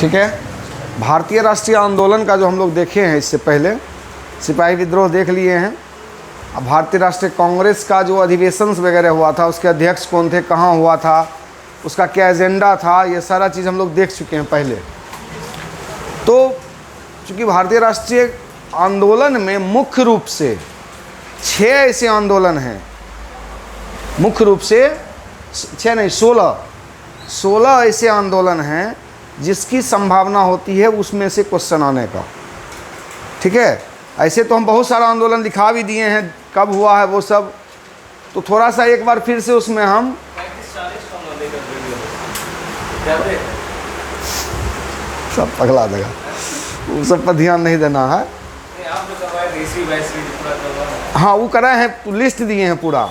ठीक है। भारतीय राष्ट्रीय आंदोलन का जो हम लोग देखे हैं इससे पहले, सिपाही विद्रोह देख लिए हैं। अब भारतीय राष्ट्रीय कांग्रेस का जो अधिवेशन वगैरह हुआ था, उसके अध्यक्ष कौन थे, कहाँ हुआ था, उसका क्या एजेंडा था, ये सारा चीज़ हम लोग देख चुके हैं पहले। तो चूँकि भारतीय राष्ट्रीय आंदोलन में मुख्य रूप से 6 ऐसे आंदोलन हैं, मुख्य रूप से 6 नहीं 16 ऐसे आंदोलन हैं जिसकी संभावना होती है उसमें से क्वेश्चन आने का। ठीक है। ऐसे तो हम बहुत सारा आंदोलन दिखा भी दिए हैं, कब हुआ है वो सब, तो थोड़ा सा एक बार फिर से उसमें हम सब पगला देगा, उस सब पर ध्यान नहीं देना है। हाँ वो कराए हैं, लिस्ट दिए हैं पूरा,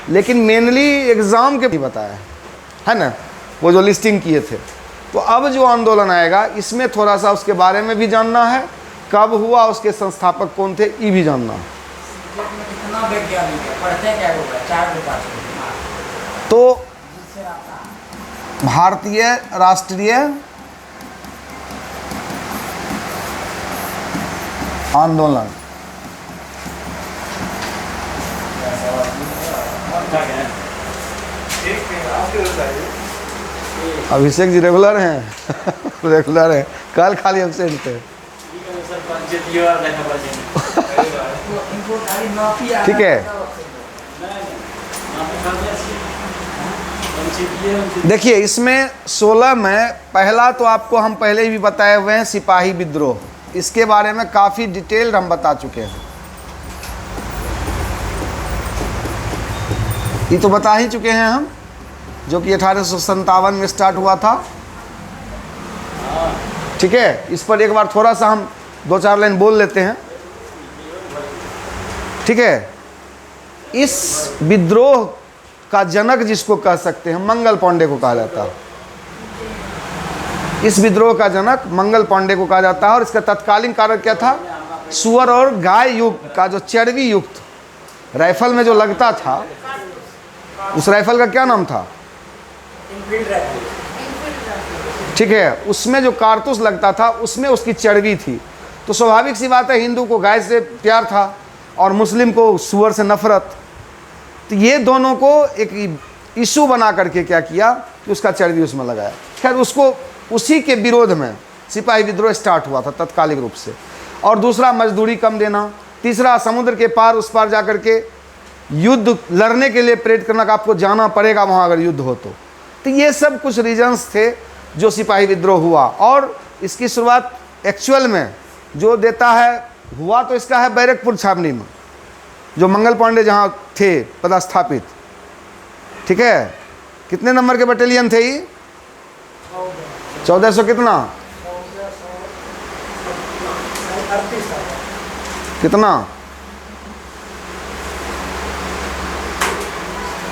लेकिन मेनली एग्ज़ाम के बताया है ना, वो जो लिस्टिंग किए थे। तो अब जो आंदोलन आएगा इसमें थोड़ा सा उसके बारे में भी जानना है, कब हुआ, उसके संस्थापक कौन थे, ये भी जानना है। तो भारतीय राष्ट्रीय आंदोलन, अभिषेक जी रेगुलर हैं रेगुलर हैं, कल खाली एब्सेंट थे। ठीक है। देखिए इसमें 16 में पहला तो आपको हम पहले ही भी बताए हुए हैं, सिपाही विद्रोह, इसके बारे में काफ़ी डिटेल हम बता चुके हैं। ये तो बता ही चुके हैं हम, जो कि 1857 में स्टार्ट हुआ था। ठीक है। इस पर एक बार थोड़ा सा हम 2-4 लाइन बोल लेते हैं। ठीक है। इस विद्रोह का जनक जिसको कह सकते हैं, मंगल पांडे को कहा जाता है। इस विद्रोह का जनक मंगल पांडे को कहा जाता है। और इसका तत्कालीन कारण क्या था, सुअर और गाय युक्त का जो चर्बी युक्त राइफल में जो लगता था, उस राइफल का क्या नाम था, ठीक है, उसमें जो कारतूस लगता था उसमें उसकी चर्बी थी। तो स्वाभाविक सी बात है, हिंदू को गाय से प्यार था और मुस्लिम को सुअर से नफरत। तो ये दोनों को एक इशू बना करके क्या किया कि उसका चर्बी उसमें लगाया। खैर उसको, उसी के विरोध में सिपाही विद्रोह स्टार्ट हुआ था तत्कालिक रूप से। और दूसरा मजदूरी कम देना, तीसरा समुद्र के पार उस पार जा करके युद्ध लड़ने के लिए प्रेरित करना कि आपको जाना पड़ेगा वहाँ अगर युद्ध हो तो ये सब कुछ रीजन्स थे जो सिपाही विद्रोह हुआ। और इसकी शुरुआत एक्चुअल में जो देता है हुआ तो इसका है बैरकपुर छावनी में, जो मंगल पांडे जहाँ थे पदस्थापित। ठीक है। कितने नंबर के बटालियन थे ये, 1400 कितना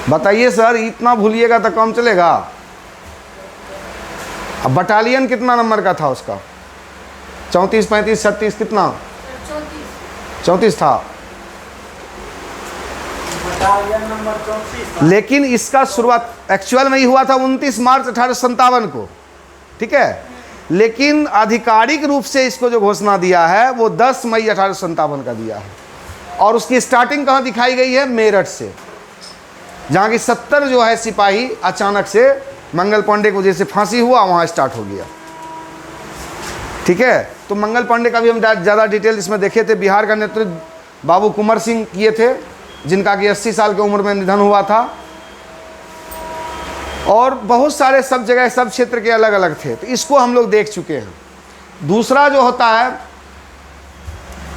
बताइए सर, इतना भूलिएगा तो काम चलेगा। अब बटालियन कितना नंबर का था उसका, 34, 35, 36 कितना, 34 था। लेकिन इसका शुरुआत एक्चुअल में ही हुआ था 29 मार्च 1857 को। ठीक है। लेकिन आधिकारिक रूप से इसको जो घोषणा दिया है वो 10 मई 1857 का दिया है। और उसकी स्टार्टिंग कहाँ दिखाई गई है, मेरठ से, जहाँ की 70 जो है सिपाही अचानक से मंगल पांडे को जैसे फांसी हुआ वहाँ स्टार्ट हो गया। ठीक है। तो मंगल पांडे का भी हम ज़्यादा डिटेल इसमें देखे थे। बिहार का नेतृत्व बाबू कुंवर सिंह किए थे, जिनका कि 80 साल की उम्र में निधन हुआ था। और बहुत सारे सब जगह सब क्षेत्र के अलग अलग थे, तो इसको हम लोग देख चुके हैं। दूसरा जो होता है,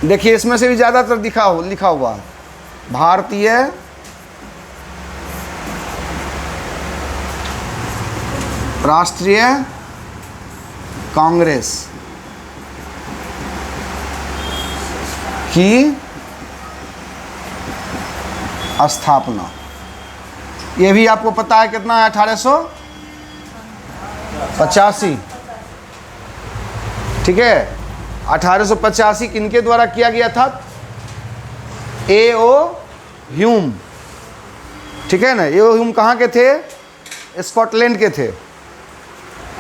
देखिए इसमें से भी ज़्यादातर लिखा हुआ है भारतीय राष्ट्रीय कांग्रेस की स्थापना। ये भी आपको पता है कितना है, 1885। ठीक है। 1885 किनके द्वारा किया गया था, A.O. ह्यूम। ठीक है ना। A.O. ह्यूम कहाँ के थे, स्कॉटलैंड के थे।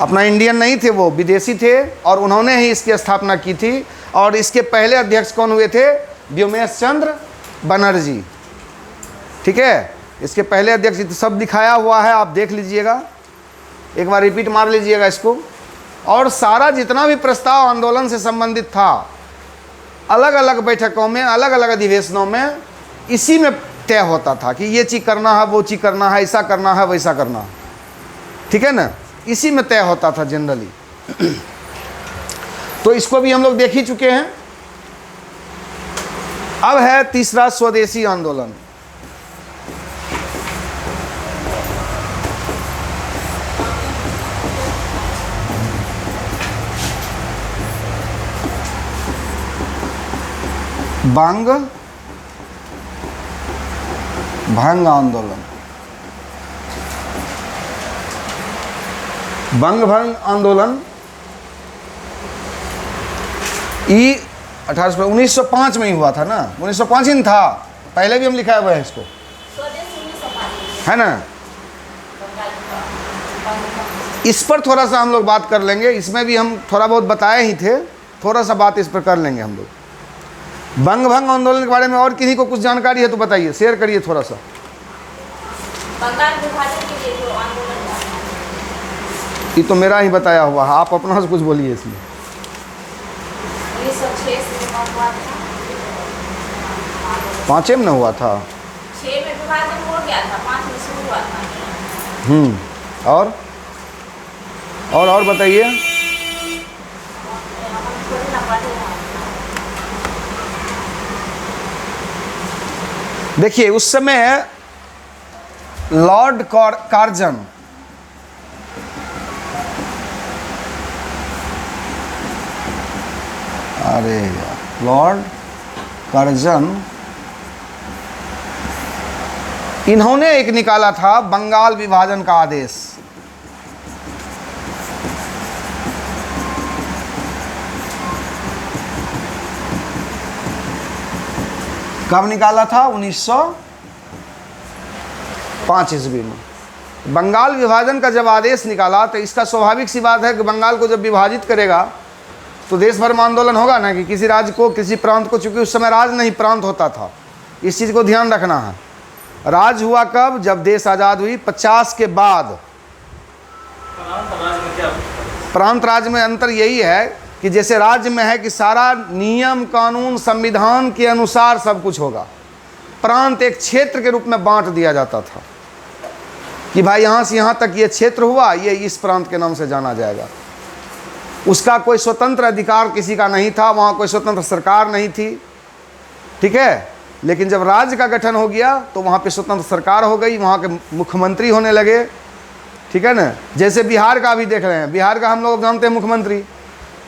अपना इंडियन नहीं थे, वो विदेशी थे और उन्होंने ही इसकी स्थापना की थी। और इसके पहले अध्यक्ष कौन हुए थे? व्योमेश चंद्र बनर्जी। ठीक है, इसके पहले अध्यक्ष सब दिखाया हुआ है, आप देख लीजिएगा, एक बार रिपीट मार लीजिएगा इसको। और सारा जितना भी प्रस्ताव आंदोलन से संबंधित था, अलग अलग बैठकों में, अलग अलग अधिवेशनों में इसी में तय होता था कि ये चीज़ करना है, वो चीज़ करना है, ऐसा करना है, वैसा करना है। ठीक है ना, इसी में तय होता था जनरली। तो इसको भी हम लोग देख ही चुके हैं। अब है तीसरा स्वदेशी आंदोलन। बंग भंग आंदोलन। बंग भंग आंदोलन 1905 में ही हुआ था ना, 1905 ही था, पहले भी हम लिखा हुआ है इसको, है ना। इस पर थोड़ा सा हम लोग बात कर लेंगे, इसमें भी हम थोड़ा बहुत बताए ही थे, थोड़ा सा बात इस पर कर लेंगे हम लोग। बंग भंग आंदोलन के बारे में और किसी को कुछ जानकारी है तो बताइए, शेयर करिए थोड़ा सा। बंगाल विभाजन के लिए जो आंदोलन था, ये तो मेरा ही बताया हुआ है, आप अपना से कुछ बोलिए इसमें। 1906 में हुआ था, 5 में हुआ था, 6 में विभाजन हो गया था, 5 में शुरू हुआ था। और बताइए। देखिए उस समय लॉर्ड कार्जन, अरे लॉर्ड कार्जन, इन्होंने एक निकाला था बंगाल विभाजन का आदेश। कब निकाला था? 1905 ईस्वी में। बंगाल विभाजन का जब आदेश निकाला तो इसका स्वाभाविक सी बात है कि बंगाल को जब विभाजित करेगा तो देश भर में आंदोलन होगा ना, कि किसी राज्य को, किसी प्रांत को, चूंकि उस समय राज नहीं प्रांत होता था, इस चीज़ को ध्यान रखना है। राज हुआ कब? जब देश आज़ाद हुई 50 के बाद। प्रांत राज में अंतर यही है कि जैसे राज्य में है कि सारा नियम कानून संविधान के अनुसार सब कुछ होगा, प्रांत एक क्षेत्र के रूप में बांट दिया जाता था कि भाई यहाँ से यहाँ तक ये क्षेत्र हुआ, ये इस प्रांत के नाम से जाना जाएगा। उसका कोई स्वतंत्र अधिकार किसी का नहीं था, वहाँ कोई स्वतंत्र सरकार नहीं थी। ठीक है, लेकिन जब राज्य का गठन हो गया तो वहाँ पे स्वतंत्र सरकार हो गई, वहाँ के मुख्यमंत्री होने लगे। ठीक है ना, जैसे बिहार का भी देख रहे हैं, बिहार का हम लोग जानते हैं मुख्यमंत्री,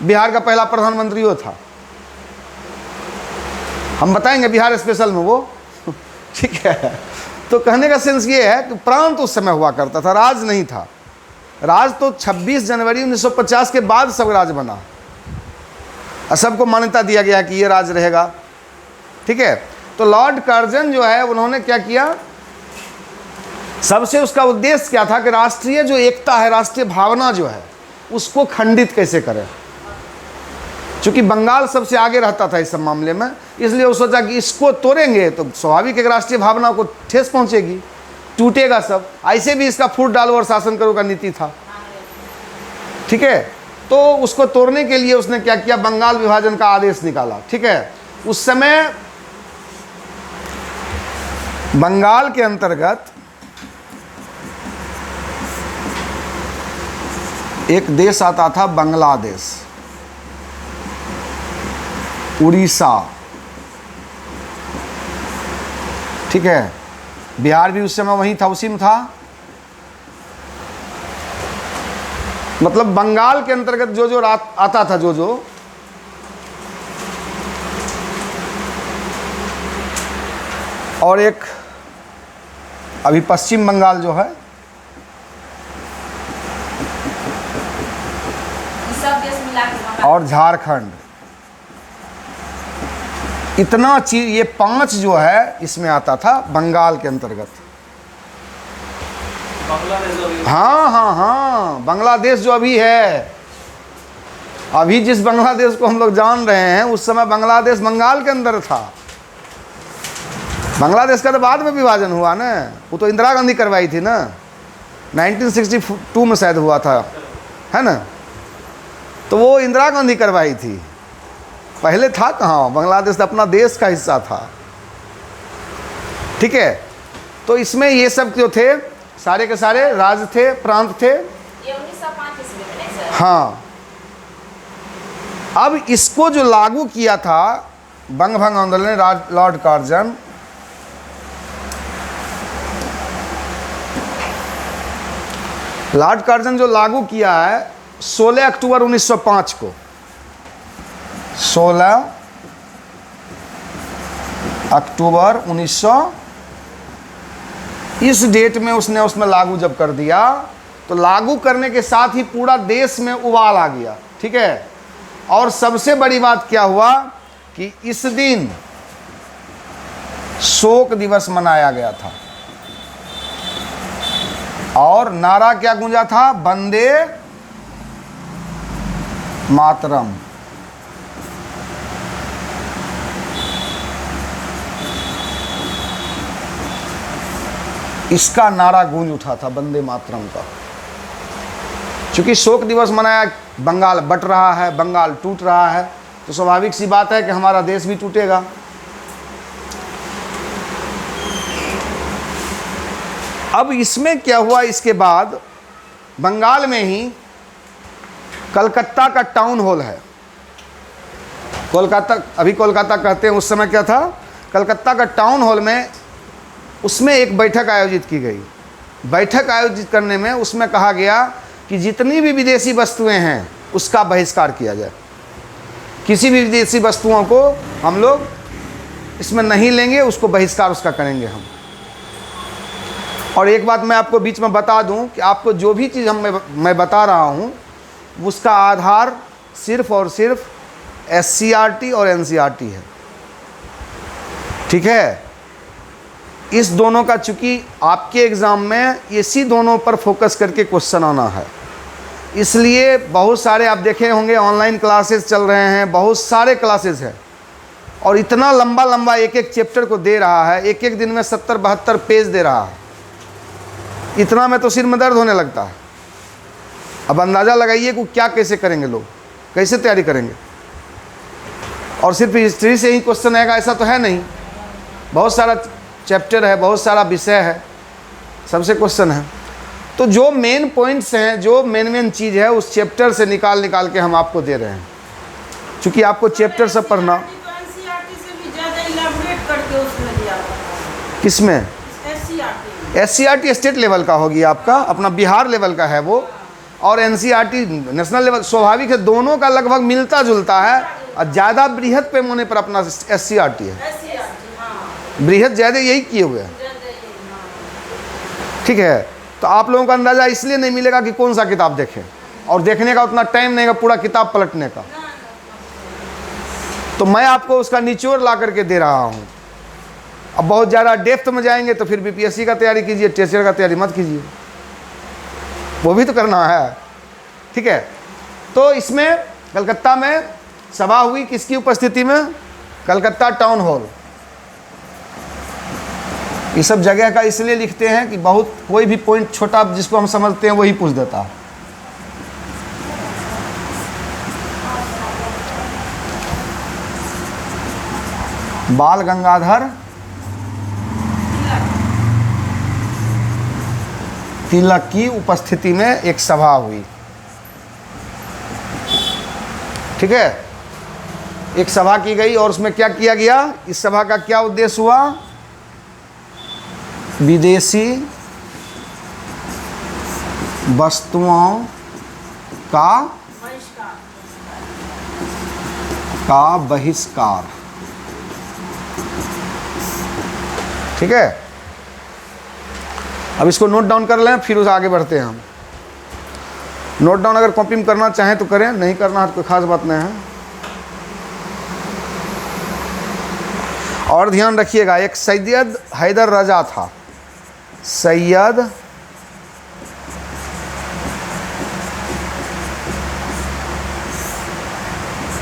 बिहार का पहला प्रधानमंत्री वो था, हम बताएंगे बिहार स्पेशल में वो। ठीक है, तो कहने का सेंस ये है कि प्रांत उस समय हुआ करता था, राज नहीं था। राज तो 26 जनवरी 1950 के बाद सब राज बना और सबको मान्यता दिया गया कि ये राज रहेगा। ठीक है, तो लॉर्ड कार्जन जो है उन्होंने क्या किया, सबसे उसका उद्देश्य क्या था कि राष्ट्रीय जो एकता है, राष्ट्रीय भावना जो है, उसको खंडित कैसे करें। चूंकि बंगाल सबसे आगे रहता था इस सब मामले में, इसलिए वो सोचा कि इसको तोड़ेंगे तो स्वाभाविक एक राष्ट्रीय भावना को ठेस पहुंचेगी, टूटेगा सब। ऐसे भी इसका फूट डालो और शासन करो का नीति था। ठीक है, तो उसको तोड़ने के लिए उसने क्या किया, बंगाल विभाजन का आदेश निकाला। ठीक है, उस समय बंगाल के अंतर्गत एक देश आता था बांग्लादेश, उड़ीसा। ठीक है, बिहार भी उस समय वहीं था, उसी में था। मतलब बंगाल के अंतर्गत जो जो आता था, जो जो और एक अभी पश्चिम बंगाल जो है, सब देश मिला के और झारखंड, इतना चीज, ये 5 जो है इसमें आता था बंगाल के अंतर्गत। हाँ हाँ हाँ, बांग्लादेश जो अभी है, अभी जिस बांग्लादेश को हम लोग जान रहे हैं, उस समय बांग्लादेश बंगाल के अंदर था। बांग्लादेश का तो बाद में विभाजन हुआ ना, वो तो इंदिरा गांधी करवाई थी ना, 1962 में शायद हुआ था, है ना। तो वो इंदिरा गांधी करवाई थी, पहले था कहाँ, बांग्लादेश अपना देश का हिस्सा था। ठीक है, तो इसमें ये सब जो थे सारे के सारे राज्य थे, प्रांत थे। ये 1905 ईस्वी में नहीं सर? हाँ, अब इसको जो लागू किया था बंग भंग आंदोलन ने, लॉर्ड कार्जन, लॉर्ड कार्जन जो लागू किया है 16 अक्टूबर 1905 को, 16 अक्टूबर 1900, इस डेट में उसने उसमें लागू जब कर दिया, तो लागू करने के साथ ही पूरा देश में उबाल आ गया। ठीक है, और सबसे बड़ी बात क्या हुआ कि इस दिन शोक दिवस मनाया गया था, और नारा क्या गूंजा था, वंदे मातरम। इसका नारा गूंज उठा था, वंदे मातरम का। चूंकि शोक दिवस मनाया, बंगाल बट रहा है, बंगाल टूट रहा है, तो स्वाभाविक सी बात है कि हमारा देश भी टूटेगा। अब इसमें क्या हुआ, इसके बाद बंगाल में ही कलकत्ता का टाउन हॉल है, कोलकाता, अभी कोलकाता कहते हैं, उस समय क्या था, कलकत्ता का टाउन हॉल में, उसमें एक बैठक आयोजित की गई। बैठक आयोजित करने में उसमें कहा गया कि जितनी भी विदेशी वस्तुएं हैं उसका बहिष्कार किया जाए, किसी भी विदेशी वस्तुओं को हम लोग इसमें नहीं लेंगे, उसको बहिष्कार उसका करेंगे हम। और एक बात मैं आपको बीच में बता दूं कि आपको जो भी चीज़ मैं बता रहा हूं, उसका आधार सिर्फ और सिर्फ SCERT और NCERT है। ठीक है, इस दोनों का, चूंकि आपके एग्ज़ाम में इसी दोनों पर फोकस करके क्वेश्चन आना है, इसलिए बहुत सारे आप देखे होंगे ऑनलाइन क्लासेस चल रहे हैं, बहुत सारे क्लासेस हैं, और इतना लंबा लंबा एक एक चैप्टर को दे रहा है, एक एक दिन में 70-72 पेज दे रहा है। इतना में तो सिर में दर्द होने लगता है। अब अंदाज़ा लगाइए कि क्या कैसे करेंगे लोग, कैसे तैयारी करेंगे। और सिर्फ हिस्ट्री से ही क्वेश्चन आएगा ऐसा तो है नहीं, बहुत सारा चैप्टर है, बहुत सारा विषय है, सबसे क्वेश्चन है। तो जो मेन पॉइंट्स हैं, जो मेन चीज़ है, उस चैप्टर से निकाल के हम आपको दे रहे हैं। क्योंकि आपको चैप्टर सब पढ़ना, किसमें, SCERT स्टेट लेवल का होगी आपका, अपना बिहार लेवल का है वो, और NCERT नेशनल लेवल। स्वाभाविक है, दोनों का लगभग मिलता जुलता है, और ज़्यादा बृहद पैमाने पर अपना SCERT है, बृहद ज़्यादा यही किए हुए हैं। ठीक है, तो आप लोगों का अंदाज़ा इसलिए नहीं मिलेगा कि कौन सा किताब देखें, और देखने का उतना टाइम नहीं है पूरा किताब पलटने का। तो मैं आपको उसका निचोड़ ला करके दे रहा हूँ। अब बहुत ज़्यादा डेप्थ में जाएंगे तो फिर BPSC का तैयारी कीजिए, टीचर का तैयारी मत कीजिए, वो भी तो करना है। ठीक है, तो इसमें कलकत्ता में सभा हुई, किसकी उपस्थिति में, कलकत्ता टाउन हॉल। ये सब जगह का इसलिए लिखते हैं कि बहुत कोई भी पॉइंट छोटा जिसको हम समझते हैं वही पूछ देता है। बाल गंगाधर तिलक की उपस्थिति में एक सभा हुई। ठीक है, एक सभा की गई, और उसमें क्या किया गया, इस सभा का क्या उद्देश्य हुआ, विदेशी वस्तुओं का बहिष्कार। ठीक है, अब इसको नोट डाउन कर लें, फिर उसे आगे बढ़ते हैं हम। नोट डाउन अगर कॉपी में करना चाहें तो करें, नहीं करना है तो कोई खास बात नहीं है। और ध्यान रखिएगा, एक सैयद हैदर रजा था, सैयद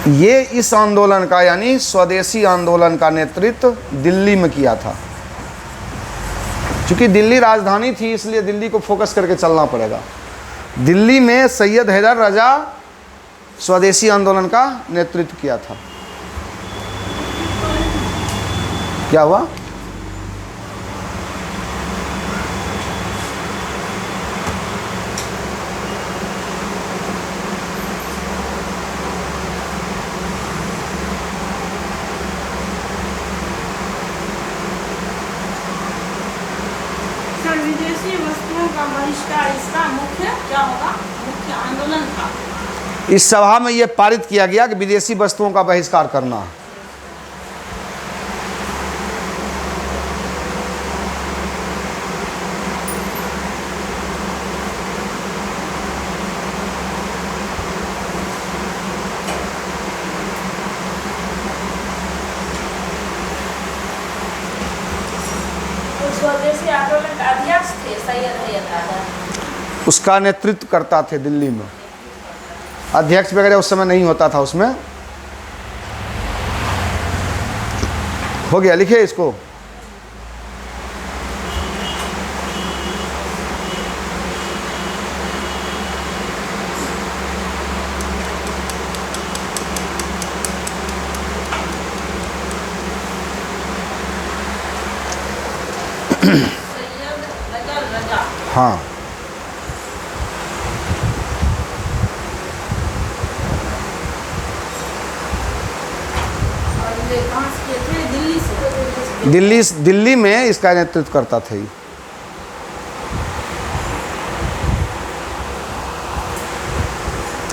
ये इस आंदोलन का यानी स्वदेशी आंदोलन का नेतृत्व दिल्ली में किया था। क्योंकि दिल्ली राजधानी थी इसलिए दिल्ली को फोकस करके चलना पड़ेगा। दिल्ली में सैयद हैदर रजा स्वदेशी आंदोलन का नेतृत्व किया था। क्या हुआ? सर, विदेशी वस्तुओं का बहिष्कार इसका मुख्य क्या होगा? मुख्य आंदोलन था। इस सभा में यह पारित किया गया कि विदेशी वस्तुओं का बहिष्कार करना। तो स्वदेशी आंदोलन का अध्यक्ष थे सैयद हैदर रजा। उसका नेतृत्व करता थे दिल्ली में। अध्यक्ष वगैरह उस समय नहीं होता था उसमें। हो गया, लिखिए इसको। सैयद हैदर रजा। हाँ, और ये कहाँ से किए थे? दिल्ली से। दिल्ली में इसका नेतृत्व करता था।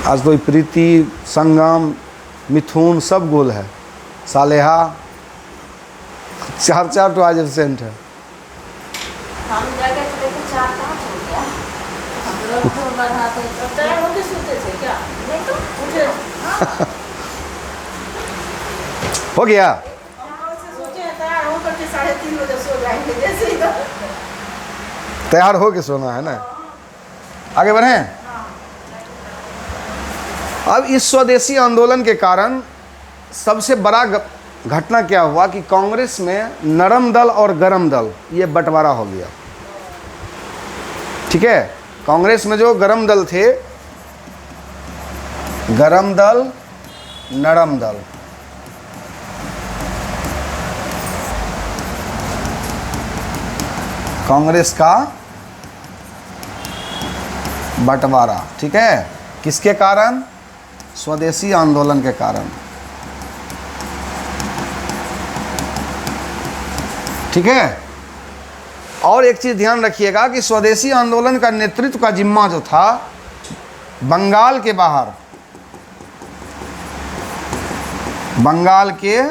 आज तो ये प्रीति, संगम, मिथुन सब गोल है। सालेहा 4 तो आज एब्सेंट है। हम जाके तो देखो 4-5 हो गया। हम लोग तो बढ़ाते तो तैयार होके सोते थे क्या? नहीं तो उठे। हो गया। हम से सोचे हैं तैयार होकर के 3:30 बजे सो जाएंगे जैसे ही तो। तैयार हो के सोना है ना। आगे बढ़ें। अब इस स्वदेशी आंदोलन के कारण सबसे बड़ा घटना क्या हुआ कि कांग्रेस में नरम दल और गरम दल ये बंटवारा हो गया। ठीक है, कांग्रेस में जो गरम दल थे, गरम दल, नरम दल, कांग्रेस का बंटवारा। ठीक है, किसके कारण? स्वदेशी आंदोलन के कारण। ठीक है, और एक चीज़ ध्यान रखिएगा कि स्वदेशी आंदोलन का नेतृत्व का जिम्मा जो था बंगाल के बाहर, बंगाल के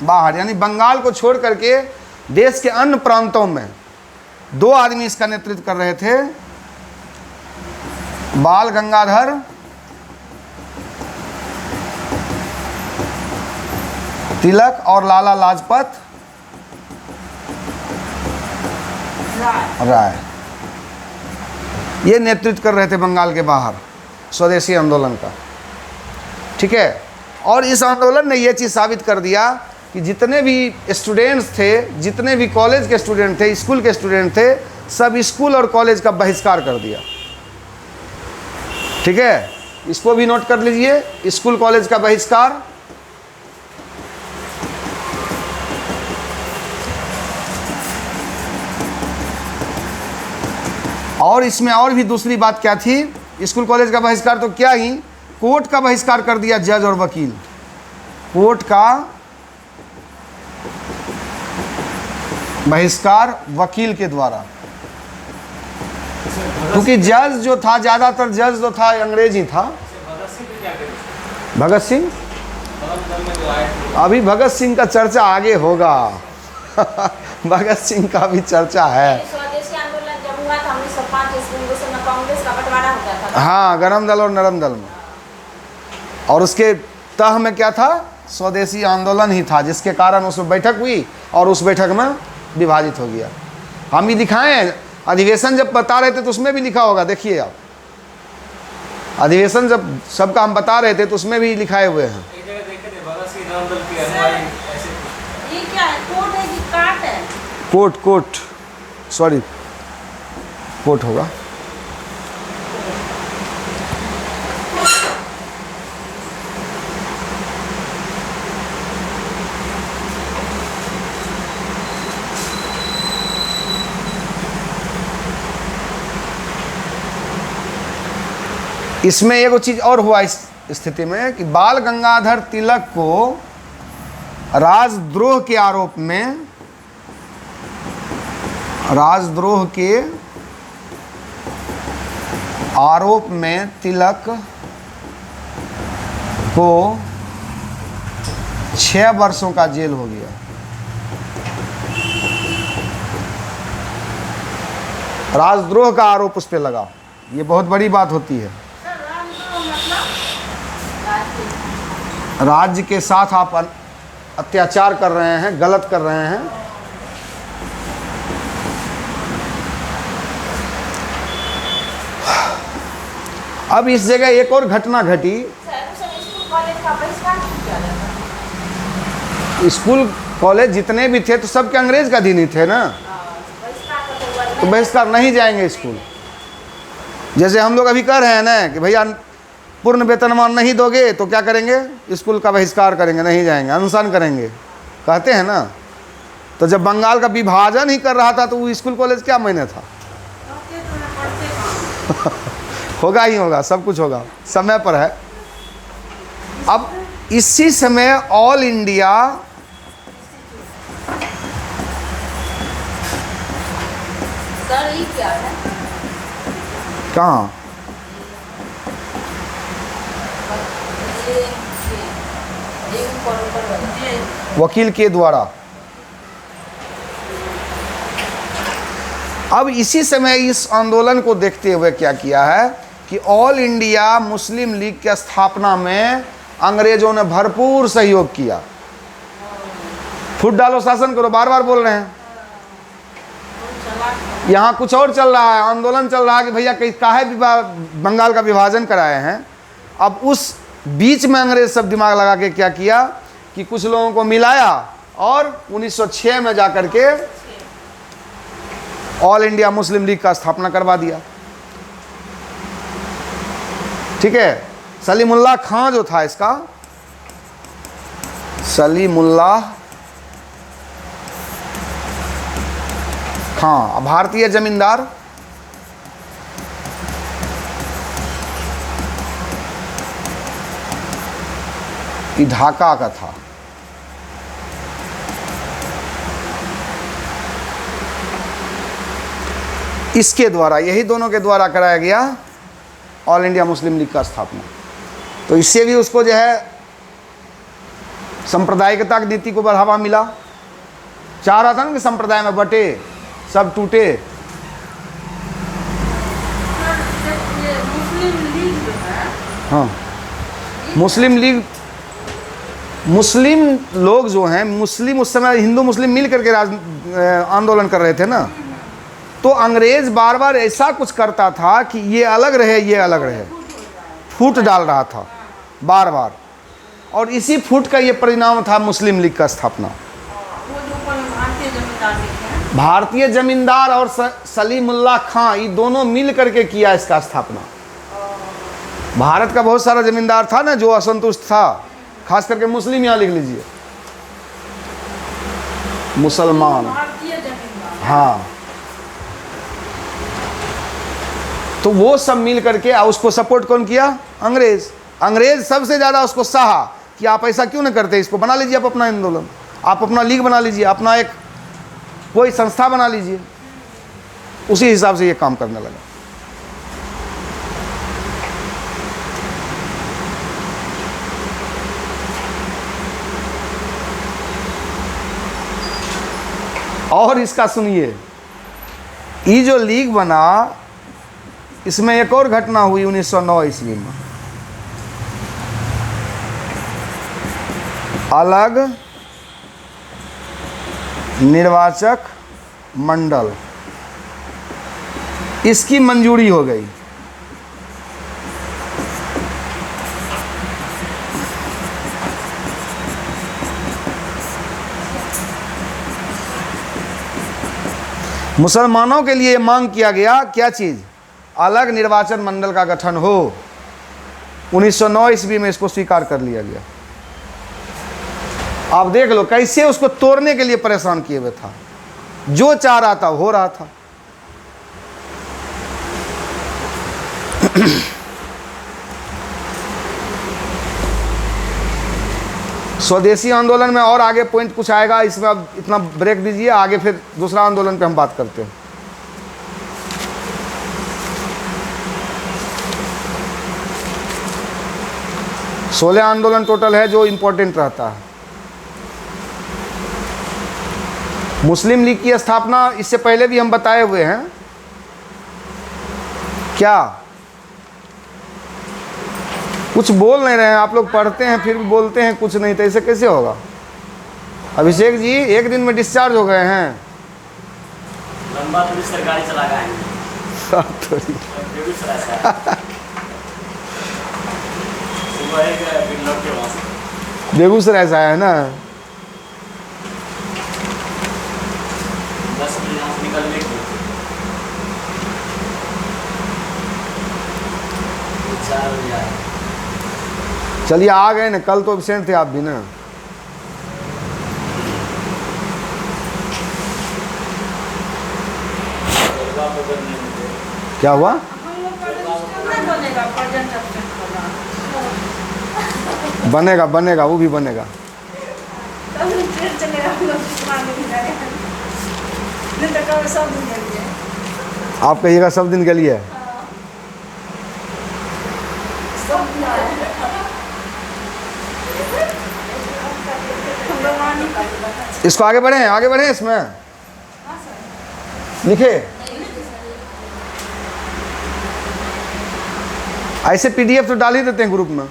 बाहर यानी बंगाल को छोड़ करके देश के अन्य प्रांतों में 2 आदमी इसका नेतृत्व कर रहे थे। बाल गंगाधर तिलक और लाला लाजपत राय, ये नेतृत्व कर रहे थे बंगाल के बाहर स्वदेशी आंदोलन का। ठीक है, और इस आंदोलन ने यह चीज़ साबित कर दिया कि जितने भी स्टूडेंट्स थे, जितने भी कॉलेज के स्टूडेंट थे, स्कूल के स्टूडेंट थे, सब स्कूल और कॉलेज का बहिष्कार कर दिया। ठीक है, इसको भी नोट कर लीजिए, स्कूल कॉलेज का बहिष्कार। और इसमें और भी दूसरी बात क्या थी? स्कूल कॉलेज का बहिष्कार तो क्या ही, कोर्ट का बहिष्कार कर दिया, जज और वकील, कोर्ट का बहिष्कार वकील के द्वारा। क्योंकि जज जो था, ज़्यादातर जज जो था अंग्रेज ही था। भगत सिंह, अभी भगत सिंह का चर्चा आगे होगा। भगत सिंह का भी चर्चा है। स्वदेशी आंदोलन जब हुआ था 1905 ईस्वी में, उस समय कांग्रेस का बंटवारा होता था। हाँ, गरम दल और नरम दल में। और उसके तह में क्या था? स्वदेशी आंदोलन ही था, जिसके कारण उसमें बैठक हुई और उस बैठक में विभाजित हो गया। हम भी दिखाएं, अधिवेशन जब बता रहे थे तो उसमें भी लिखा होगा, देखिए आप। अधिवेशन जब सबका हम बता रहे थे तो उसमें भी लिखाए हुए हैं। एक जगह देखे थे भगत सिंह राम दल की अनुयायी ऐसे कुछ। ये क्या है, कोट है कि काट है? कोट सॉरी कोट होगा। इसमें एक चीज और हुआ इस स्थिति में कि बाल गंगाधर तिलक को राजद्रोह के आरोप में तिलक को 6 वर्षों का जेल हो गया। राजद्रोह का आरोप उस पर लगा। ये बहुत बड़ी बात होती है। सर रामद्रोह मतलब राज्य राज्य के साथ आप अत्याचार कर रहे हैं, गलत कर रहे हैं। अब इस जगह एक और घटना घटी। सर उस समय स्कूल कॉलेज का बहिष्कार क्यों किया जाता? स्कूल कॉलेज जितने भी थे तो सब के अंग्रेज का दिन ही थे ना, बहिष्कार का तो हुआ तो बहिष्कार नहीं जाएंगे स्कूल। जैसे हम लोग अभी कह रहे हैं ना कि भैया पूर्ण वेतनमान नहीं दोगे तो क्या करेंगे, स्कूल का बहिष्कार करेंगे, नहीं जाएंगे, अनशन करेंगे, कहते हैं ना। तो जब बंगाल का विभाजन ही कर रहा था तो वो स्कूल कॉलेज क्या मायने था। पढ़ते तो ना पढ़ते कहाँ? होगा ही होगा, सब कुछ होगा, समय पर है। अब इसी समय ऑल इंडिया सर ये क्या है? कहाँ ये ऊपर वाला वकील के द्वारा। अब इसी समय इस आंदोलन को देखते हुए क्या किया है कि ऑल इंडिया मुस्लिम लीग की स्थापना में अंग्रेजों ने भरपूर सहयोग किया। फुट डालो शासन करो, बार बार बोल रहे हैं। यहाँ कुछ और चल रहा है, आंदोलन चल रहा है कि भैया काहे बंगाल का विभाजन कराए हैं। अब उस बीच में अंग्रेज सब दिमाग लगा के क्या किया कि कुछ लोगों को मिलाया और 1906 में जाकर के ऑल इंडिया मुस्लिम लीग का स्थापना करवा दिया। ठीक है। सलीमुल्लाह खां जो था इसका, सलीमुल्लाह खां भारतीय जमींदार, ये ढाका का था। इसके द्वारा, यही दोनों के द्वारा कराया गया ऑल इंडिया मुस्लिम लीग का स्थापना। तो इससे भी उसको जो है सांप्रदायिकता की नीति को बढ़ावा मिला। चाह रहा था ना कि संप्रदाय में बटे, सब टूटे। ये मुस्लिम लीग जो है, हाँ, मुस्लिम लीग, मुस्लिम लोग जो हैं, मुस्लिम उस समय हिंदू मुस्लिम मिल करके आंदोलन कर रहे थे ना। तो अंग्रेज बार बार ऐसा कुछ करता था कि ये अलग रहे, ये अलग रहे, फूट डाल रहा था बार बार। और इसी फूट का ये परिणाम था मुस्लिम लीग का स्थापना। वो जो ऊपर में भारतीय जमींदार लिखे हैं, भारतीय जमींदार और सलीमुल्लाह खां, ये दोनों मिल करके किया इसका स्थापना। भारत का बहुत सारा जमींदार था ना जो असंतुष्ट था, खास करके मुस्लिम, यहाँ लिख लीजिए, मुसलमान। भारतीय जमींदार। हाँ, तो वो सब मिल करके उसको सपोर्ट कौन किया? अंग्रेज। अंग्रेज सबसे ज़्यादा उसको सहा कि आप ऐसा क्यों नहीं करते, इसको बना लीजिए आप अपना आंदोलन, आप अपना लीग बना लीजिए, अपना एक कोई संस्था बना लीजिए। उसी हिसाब से ये काम करने लगा। और इसका सुनिए, ये जो लीग बना, इसमें एक और घटना हुई 1909 ईस्वी में। अलग निर्वाचक मंडल, इसकी मंजूरी हो गई। मुसलमानों के लिए मांग किया गया क्या चीज़, अलग निर्वाचन मंडल का गठन हो। 1909 ईस्वी में इसको स्वीकार कर लिया गया। आप देख लो कैसे उसको तोड़ने के लिए परेशान किए हुए था, जो चाह रहा था हो रहा था। स्वदेशी आंदोलन में और आगे पॉइंट कुछ आएगा, इसमें अब इतना ब्रेक दीजिए, आगे फिर दूसरा आंदोलन पे हम बात करते हैं। सोलह आंदोलन टोटल है जो इंपॉर्टेंट रहता है। मुस्लिम लीग की स्थापना इससे पहले भी हम बताए हुए हैं। क्या कुछ बोल नहीं रहे हैं आप लोग, पढ़ते हैं फिर भी बोलते हैं कुछ नहीं, तो ऐसे कैसे होगा। अभिषेक जी एक दिन में डिस्चार्ज हो गए हैं। लंबा दूरी सरकारी चला गया है। बेगूसराय से सुबह एक दिन लौट के वहाँ से बेगूसराय से आया है ना। 10 बजे यहाँ से निकलने को 4 बजे आए। चलिए आ गए ना, कल तो एब्सेंट थे आप भी ना। क्या हुआ, हम लोग का रजिस्टर नहीं बनेगा, प्रेजेंट एब्सेंट वाला। बनेगा बनेगा, वो भी बनेगा। तब ट्रेन चलेगा, हम लोग मांगे भी जाएगा। नहीं तो कब सब दिन जाएंगे। आप कहिएगा सब दिन के लिए। सब दिन आएगा। हम लोग वहाँ नहीं पाएंगे। इसको आगे बढ़े इसमें लिखे ऐसे पीडीएफ तो डाल ही देते हैं ग्रुप में।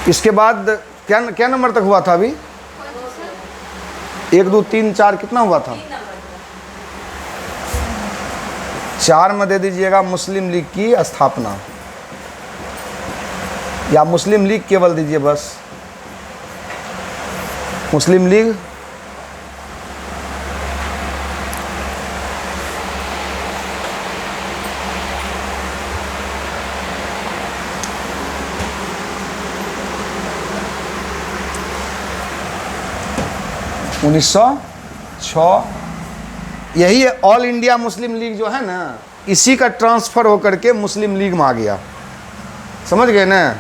इसके बाद क्या क्या नंबर तक हुआ था अभी, 1 2 3 4 कितना हुआ था, 4 में दे दीजिएगा मुस्लिम लीग की स्थापना, या मुस्लिम लीग केवल दीजिए बस, मुस्लिम लीग। उन्नीस 1906 यही है ऑल इंडिया मुस्लिम लीग जो है ना, इसी का ट्रांसफ़र होकर के मुस्लिम लीग में आ गया, समझ गए ना।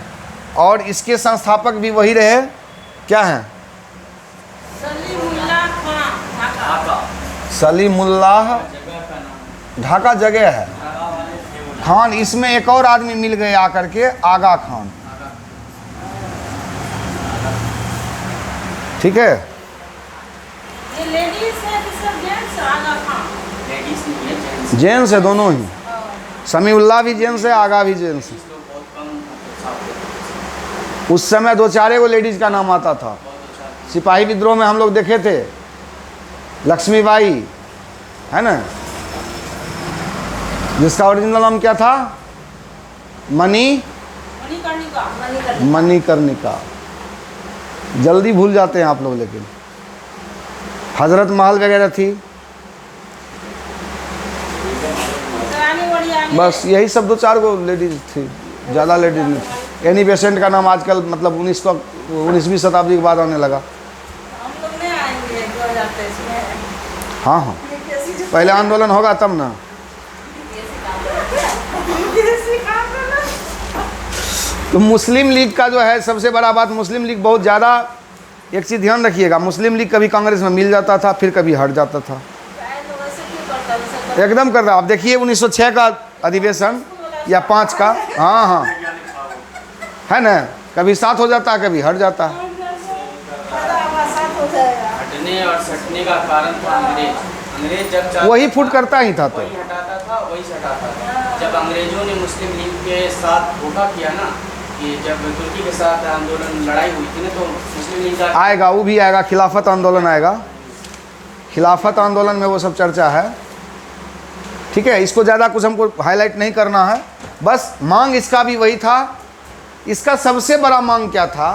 और इसके संस्थापक भी वही रहे, क्या हैं, सलीमुल्लाह खान ढाका। ढाका सलीमुल्लाह, जगह का नाम ढाका जगह है, ढाका वाले थे वो। खान। इसमें एक और आदमी मिल गए आकर के, आगा खान, ठीक है। ये लेडीज है कि सब जेंट्स, आगा खान। लेडीज नहीं है, जेंट्स जेंट्स है दोनों ही, समीउल्लाह भी जेंट्स है, आगा भी जेंट्स है। लोग बहुत कम अच्छा उस समय 2-4 गो लेडीज़ का नाम आता था। सिपाही विद्रोह में हम लोग देखे थे, लक्ष्मीबाई है ना, जिसका ओरिजिनल नाम क्या था, मणिकर्णिका। मणिकर्णिका। जल्दी भूल जाते हैं आप लोग, लेकिन हजरत महल वगैरह थी, रानी वड़िया। बस यही सब 2-4 गो लेडीज़ थी, ज़्यादा लेडीज़ नहीं थी। एनी बेसेंट का नाम आजकल मतलब 19वीं शताब्दी के बाद आने लगा। हम लोग नहीं आएंगे 2023 में। हाँ हाँ, पहले आंदोलन होगा तब ना। तो मुस्लिम लीग का जो है सबसे बड़ा बात, मुस्लिम लीग बहुत ज़्यादा, एक चीज़ ध्यान रखिएगा, मुस्लिम लीग कभी कांग्रेस में मिल जाता था, फिर कभी हट जाता था, एकदम कर रहा। आप देखिए 1906 का अधिवेशन या 5 का, हाँ हाँ है ना, कभी साथ हो जाता है कभी हट जाता है। हटने और सटने का कारण था अंग्रेज। अंग्रेज जब चाहता वही फुट था, करता ही था। तो वही हटाता था, वही से हटाता था। जब अंग्रेजों ने मुस्लिम लीग के साथ धोखा किया ना, कि जब तुर्की के साथ आंदोलन लड़ाई हुई थी ना, तो मुस्लिम लीग का आएगा, वो भी आएगा, खिलाफत आंदोलन आएगा। खिलाफत आंदोलन में वो सब चर्चा है। ठीक है, इसको ज़्यादा कुछ हमको हाईलाइट नहीं करना है। बस मांग इसका भी वही था। इसका सबसे बड़ा मांग क्या था,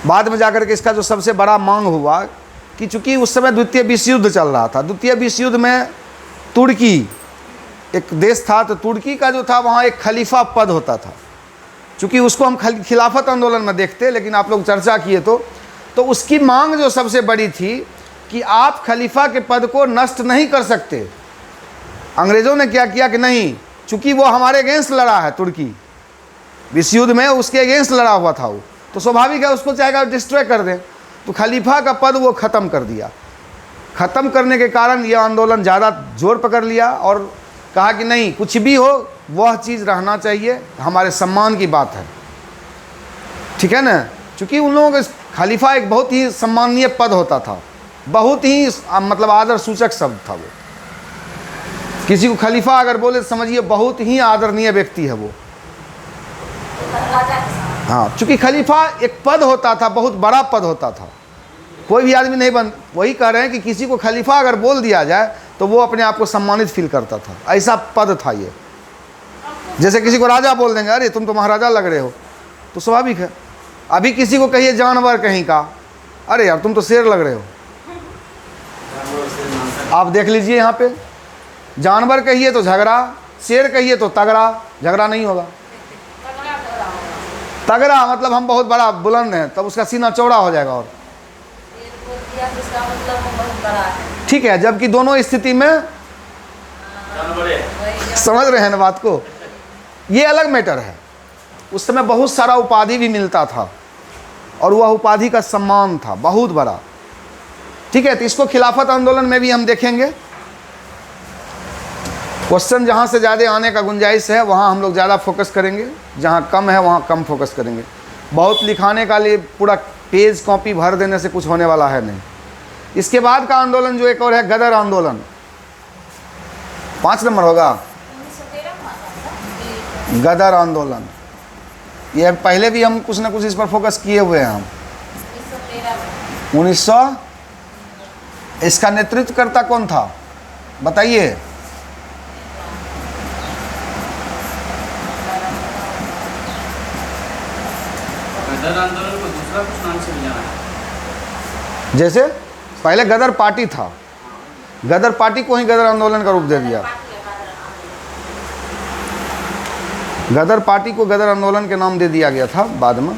बाद में जाकर के इसका जो सबसे बड़ा मांग हुआ कि चूँकि उस समय द्वितीय विश्व युद्ध चल रहा था। द्वितीय विश्व युद्ध में तुर्की एक देश था, तो तुर्की का जो था वहाँ एक खलीफा पद होता था। चूँकि उसको हम खिलाफत आंदोलन में देखते, लेकिन आप लोग चर्चा किए तो उसकी मांग जो सबसे बड़ी थी कि आप खलीफा के पद को नष्ट नहीं कर सकते। अंग्रेज़ों ने क्या किया कि नहीं, चूँकि वो हमारे अगेंस्ट लड़ा है, तुर्की विश्व युद्ध में उसके अगेंस्ट लड़ा हुआ था वो, तो स्वाभाविक है उसको चाहेगा डिस्ट्रॉय कर दें। तो खलीफा का पद वो ख़त्म कर दिया। ख़त्म करने के कारण यह आंदोलन ज़्यादा जोर पकड़ लिया और कहा कि नहीं, कुछ भी हो वह चीज़ रहना चाहिए, हमारे सम्मान की बात है। ठीक है ना, चूँकि उन लोगों का खलीफा एक बहुत ही सम्मानीय पद होता था, बहुत ही मतलब आदर सूचक शब्द था वो। किसी को खलीफा अगर बोले तो समझिए बहुत ही आदरणीय व्यक्ति है वो। राजा के साथ हाँ, चूँकि खलीफा एक पद होता था, बहुत बड़ा पद होता था, कोई भी आदमी नहीं बन। वही कह रहे हैं कि किसी को खलीफा अगर बोल दिया जाए तो वो अपने आप को सम्मानित फील करता था, ऐसा पद था ये। जैसे किसी को राजा बोल देंगे, अरे तुम तो महाराजा लग रहे हो, तो स्वाभाविक है। अभी किसी को कहिए जानवर कहीं का, अरे यार तुम तो शेर लग रहे हो। आप देख लीजिए यहाँ पे, जानवर कहिए तो झगड़ा, शेर कहिए तो तगड़ा। झगड़ा नहीं होगा, तगड़ा मतलब हम बहुत बड़ा बुलंद हैं, तब उसका सीना चौड़ा हो जाएगा। और ये बोल दिया तो इसका मतलब वो बहुत बड़ा है। ठीक है, जबकि दोनों स्थिति में जानवर है। वही समझ रहे हैं ना बात को, ये अलग मैटर है। उस समय बहुत सारा उपाधि भी मिलता था और वह उपाधि का सम्मान था बहुत बड़ा। ठीक है, तो इसको खिलाफत आंदोलन में भी हम देखेंगे। क्वेश्चन जहाँ से ज़्यादा आने का गुंजाइश है वहाँ हम लोग ज़्यादा फोकस करेंगे, जहाँ कम है वहाँ कम फोकस करेंगे। बहुत लिखाने का लिए पूरा पेज कॉपी भर देने से कुछ होने वाला है नहीं। इसके बाद का आंदोलन जो एक और है, गदर आंदोलन, 5 नंबर होगा। 1913 में आता था। गदर आंदोलन, ये पहले भी हम कुछ ना कुछ इस पर फोकस किए हुए हैं हम। 1913 में 1900। इसका नेतृत्वकर्ता कौन था बताइए? गदर आंदोलन को दूसरा कुछ नाम से भी जाना है। जैसे पहले गदर पार्टी था, गदर पार्टी को ही गदर आंदोलन का रूप दे दिया। गदर पार्टी को गदर आंदोलन के नाम दे दिया गया था बाद में।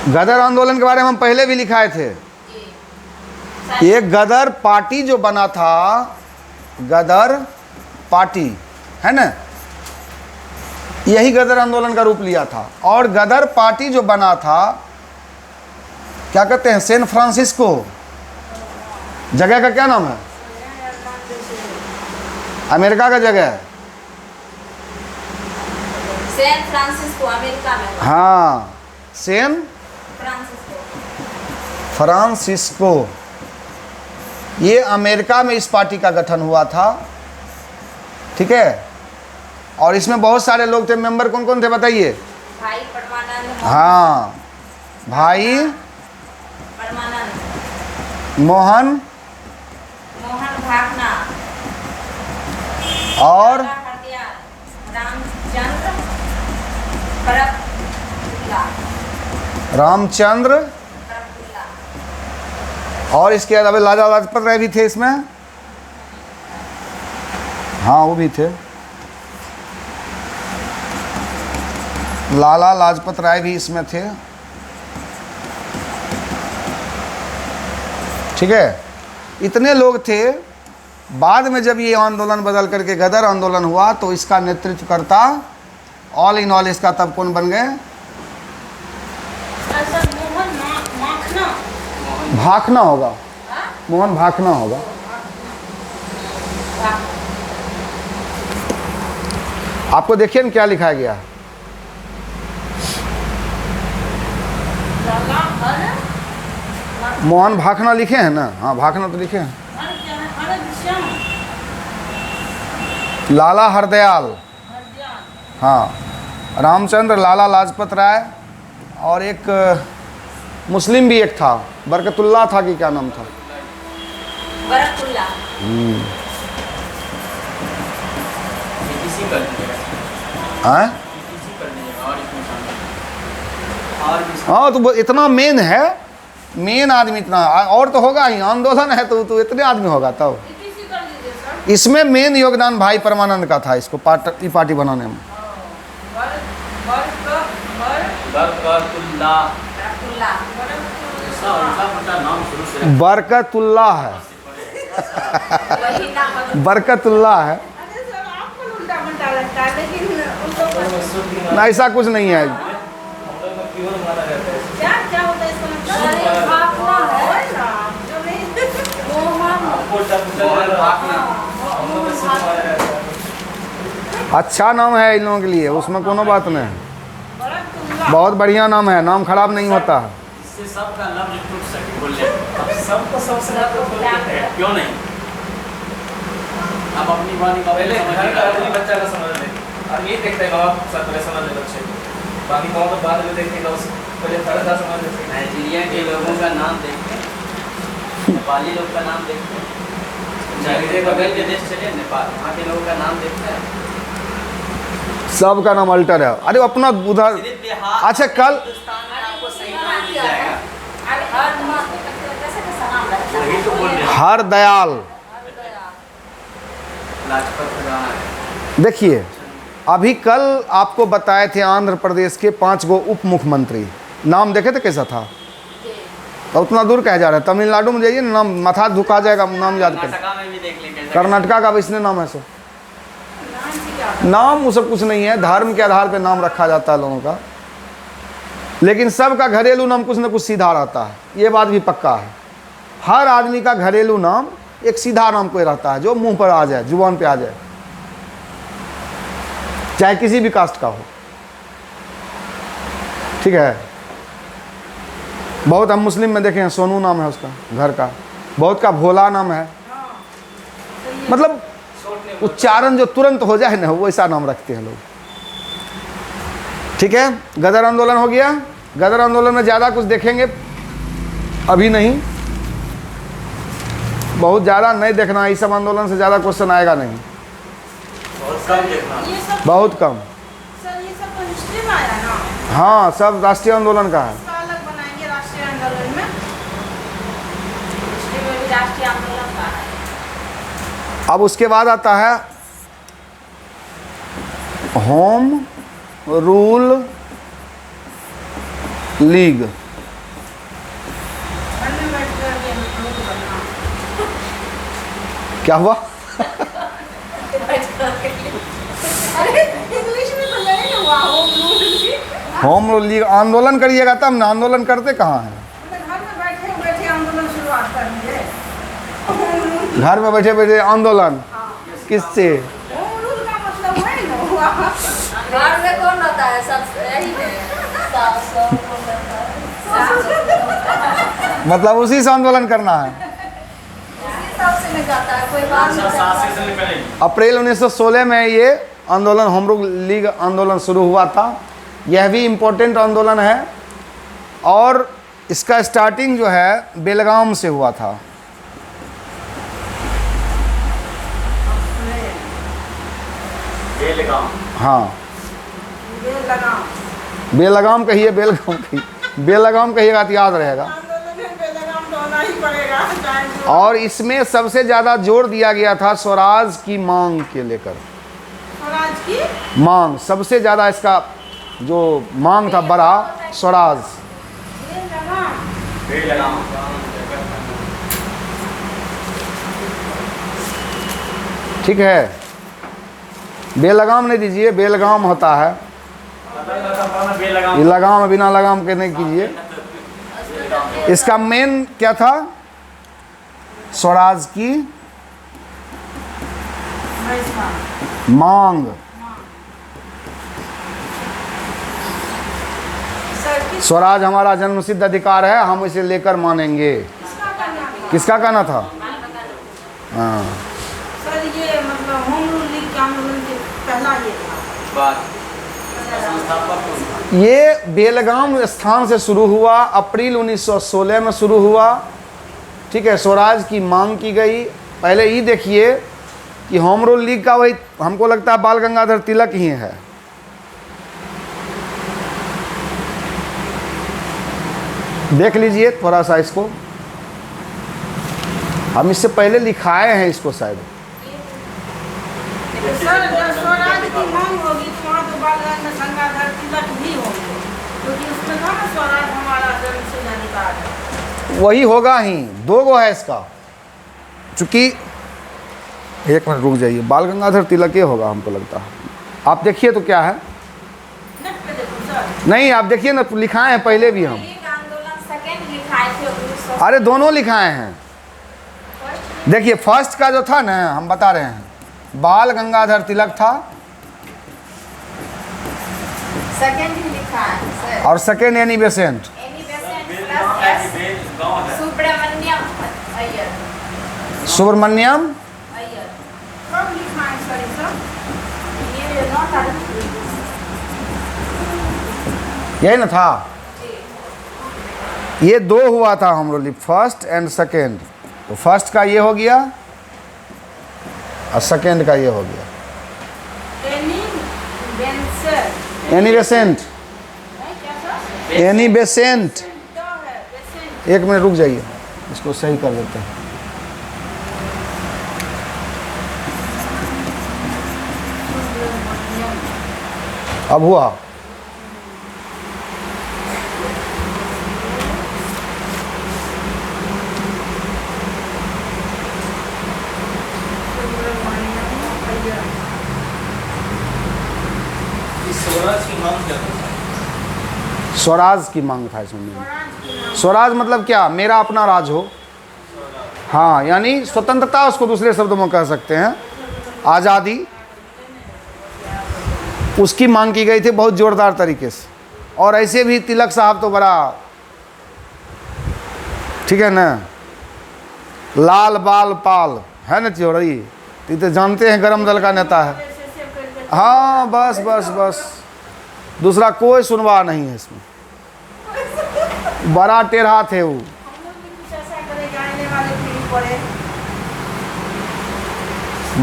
गदर आंदोलन के बारे में हम पहले भी लिखाए थे। एक गदर पार्टी जो बना था, गदर पार्टी है ना, यही गदर आंदोलन का रूप लिया था। और गदर पार्टी जो बना था, क्या कहते हैं, सैन फ्रांसिस्को जगह का क्या नाम है? अमेरिका का जगह है। सैन फ्रांसिस्को अमेरिका में। हाँ, सैन फ्रांसिस्को, ये अमेरिका में इस पार्टी का गठन हुआ था। ठीक है, और इसमें बहुत सारे लोग थे। मेंबर कौन कौन थे बताइए? भाई परमानंद। हाँ, भाई परमानंद, मोहन मोहन भागना और रामचंद्र प्रफुल्ला, रामचंद्र, प्रफुल्ला। और इसके अलावा लाला लाजपत राय भी थे इसमें। हाँ, वो भी थे, लाला लाजपत राय भी इसमें थे। ठीक है, इतने लोग थे। बाद में जब ये आंदोलन बदल करके गदर आंदोलन हुआ तो इसका नेतृत्वकर्ता ऑल इन ऑल इसका तब कौन बन गए? मोहन माखना। भाखना होगा, मोहन भाखना होगा। आपको देखिए ना क्या लिखा गया है। लाला हर मोहन भाखना लिखे हैं ना? हाँ, भाखना तो लिखे हैं। हर क्या है? हर श्याम लाला हरदयाल, हरदयाल हाँ, रामचंद्र, लाला लाजपत राय, और एक मुस्लिम भी एक था, बरकतुल्ला था कि क्या नाम था? बरकुल्ला किसी कर दीजिएगा, हाँ किसी कर दीजिएगा और इसमें शामिल और भी हाँ, तो वो इतना मेन है, मेन आदमी इतना, और तो होगा ही, आंदोलन है तो इतने आदमी होगा तब। किसी कर दीजिए सर। इसमें मेन योगदान भाई परमानंद का था, इसको पार्टी बनाने में। बरकतुल्लाह बरकुल्ला ऐसा उल्टा पुल्टा नाम शुरू से बरकतुल्ला है, वही नाम है। बरकतुल्ला है अरे सर आपको उल्टा पुल्टा लगता है, लेकिन उन लोगों को ना, ऐसा कुछ नहीं है। क्या क्या होता है इसका मतलब? अरे भागना है ना, जो नहीं अच्छा नाम है इन लोगों के लिए, उसमें कोनो बात नहीं है। बरकुल्ला बहुत बढ़िया नाम है, नाम खराब नहीं होता है। इससे सबका लफ्ज टूट सके बोले, अब सबको सबसे मतलब बोल देते हैं, क्यों नहीं? अब अपनी वाणी का पहले समझ घर नहीं का आता। आदमी बच्चा का समझ ले, और ये देखता है माँ बाप साथ पहले समझ ले बच्चे को, बाकी माँ बाप बाद में देखेगा उसे, पहले थोड़ा सा समझ ले। नाइजीरिया के लोगों का नाम देखते हैं, नेपाली लोग का नाम देखते हैं, नाइजीरिया बगल के देश चले नेपाल, वहाँ के लोगों का नाम देखते हैं। सबका नाम अल्टर है। अरे अपना उधर, सिर्फ बिहार, अच्छा कल हिंदुस्तान में आपको सही नाम मिल जाएगा। अरे हर माँ कैसे कैसा नाम रहता है? वही तो बोल रहे हैं। हर दयाल, लाजपत राय, देखिए अभी कल आपको बताए थे आंध्र प्रदेश के 5 गो उप मुख्यमंत्री, नाम देखे थे कैसा था? तो उतना दूर कह जा रहे हैं, तमिलनाडु में जाइए ना, नाम माथा झुका जाएगा नाम याद कर। कर्नाटका में भी देख लें कैसे। कर्नाटका का भी इसने नाम है सो, नाम से क्या? नाम वो सब कुछ नहीं है, धर्म के आधार पे नाम रखा जाता है लोगों का, लेकिन सबका घरेलू नाम कुछ ना कुछ सीधा रहता है, ये बात भी पक्का है। हर आदमी का घरेलू नाम एक सीधा नाम कोई रहता है, जो मुंह पर आ जाए, जुबान पे आ जाए, चाहे किसी भी कास्ट का हो, ठीक है। बहुत हम मुस्लिम में देखे हैं, सोनू नाम है उसका घर का, बहुत का भोला नाम है, मतलब उच्चारण जो तुरंत हो जाए ना, वैसा नाम रखते हैं लोग, ठीक है। गदर आंदोलन हो गया। गदर आंदोलन में ज़्यादा कुछ देखेंगे अभी नहीं, बहुत ज़्यादा नहीं देखना, इस सब आंदोलन से ज़्यादा क्वेश्चन आएगा नहीं, बहुत कम देखना। ये सब बहुत कम। सर ये सब तो हिस्ट्री में आया ना, हाँ, सब राष्ट्रीय आंदोलन का है। इसका अलग बनाएंगे राष्ट्रीय आंदोलन में, हिस्ट्री में भी राष्ट्रीय आंदोलन का है। अब उसके बाद आता है होम रूल लीग। घर में बैठ कर के लोग बनना, क्या हुआ? बैठ कर के। अरे इंग्लिश में तो नहीं हुआ होम रूल भी। होम रूल लीग आंदोलन करिएगा तब ना, आंदोलन करते कहाँ हैं? मतलब घर में बैठे बैठे आंदोलन शुरुआत करेंगे। घर में बैठे बैठे आंदोलन किससे? होम रूल का मतलब है ना हुआ। घर में कौन रहता है? सब यही है, सास कौन रहता है? मतलब उसी से आंदोलन करना है। उसी हिसाब से नहीं जाता है, कोई बात नहीं सासे से निकलेंगे। अप्रैल 1916 में ये आंदोलन होम रूल लीग आंदोलन शुरू हुआ था। यह भी इम्पोर्टेंट आंदोलन है और इसका स्टार्टिंग जो है बेलगाम से हुआ था। बेलगाम। हाँ, बेलगाम। बेलगाम कहिए, बेलगाम कहिए, बेलगाम कहिएगा तो याद रहेगा। आंदोलन में बेलगाम तो होना ही पड़ेगा, चाहे जो और इसमें सबसे ज़्यादा जोर दिया गया था स्वराज की मांग के लेकर। स्वराज की मांग सबसे ज़्यादा, इसका जो मांग था बड़ा, स्वराज। बेलगाम। बेलगाम। ठीक है, बेलगाम नहीं दीजिए, बेलगाम होता है। बेलगाम। ये लगाम बिना लगाम के नहीं कीजिए। इसका मेन क्या था? स्वराज की मांग। स्वराज हमारा जन्मसिद्ध अधिकार है, हम इसे लेकर मानेंगे। किसका कहना था? हाँ, सर ये मतलब होम रूल लीग के आंदोलन के पहला ये था। बात संस्थापक कौन था? ये बेलगाम स्थान से शुरू हुआ, अप्रैल 1916 में शुरू हुआ। ठीक है, स्वराज की मांग की गई। पहले ये देखिए कि होम रूल लीग का वही हमको लगता है बाल गंगाधर तिलक ही है। देख लीजिए थोड़ा सा इसको, हम इससे पहले लिखाए हैं इसको शायद। सर जब स्वराज की मांग होगी तो वहाँ तो बाल गंगाधर तिलक भी होंगे, क्योंकि उसमें था ना स्वराज हमारा जन्मसिद्ध अधिकार है। वही होगा ही, दो गो है इसका। चूंकि एक मिनट रुक जाइए, बाल गंगाधर तिलक ही होगा हमको लगता है। आप देखिए तो क्या है। नेट पे देखो सर। नहीं आप देखिए ना, लिखाए हैं पहले भी हम। लीग आंदोलन सेकेंड लिखाए थे 1900। अरे दोनों लिखाए हैं। देखिए फर्स्ट का जो था ना, हम बता रहे हैं, बाल गंगाधर तिलक था सेकेंड ही लिखा है सर। और second Annie Besant. Annie Besant plus S Subramaniam Iyer. Subramaniam Iyer कब लिखा है सर ये सब? ये नॉट आर यही ना था। ये दो हुआ था हम लोग, फर्स्ट एंड सेकेंड। तो फर्स्ट का ये हो गया और सेकेंड का ये हो गया एनी बेसेंट। Annie Besant. क्या सर? Annie Besant. तो है बेसेंट। एक मिनट रुक जाइए, इसको सही कर देते हैं। अब हुआ। स्वराज की मांग क्या था? स्वराज की मांग था इसमें। स्वराज मतलब क्या? मेरा अपना राज हो। हाँ, यानी स्वतंत्रता, उसको दूसरे शब्दों में कह सकते हैं, आज़ादी, उसकी मांग की गई थी बहुत ज़ोरदार तरीके से। और ऐसे भी तिलक साहब तो बड़ा, ठीक है ना, लाल बाल पाल है ना चौड़ई, तो जानते हैं गरम दल का नेता है। हाँ बस बस बस, दूसरा कोई सुनवा नहीं है इसमें। बड़ा टेढ़ा थे वो। हम लोग भी कुछ ऐसा करेंगे आने वाले पीढ़ी पड़े।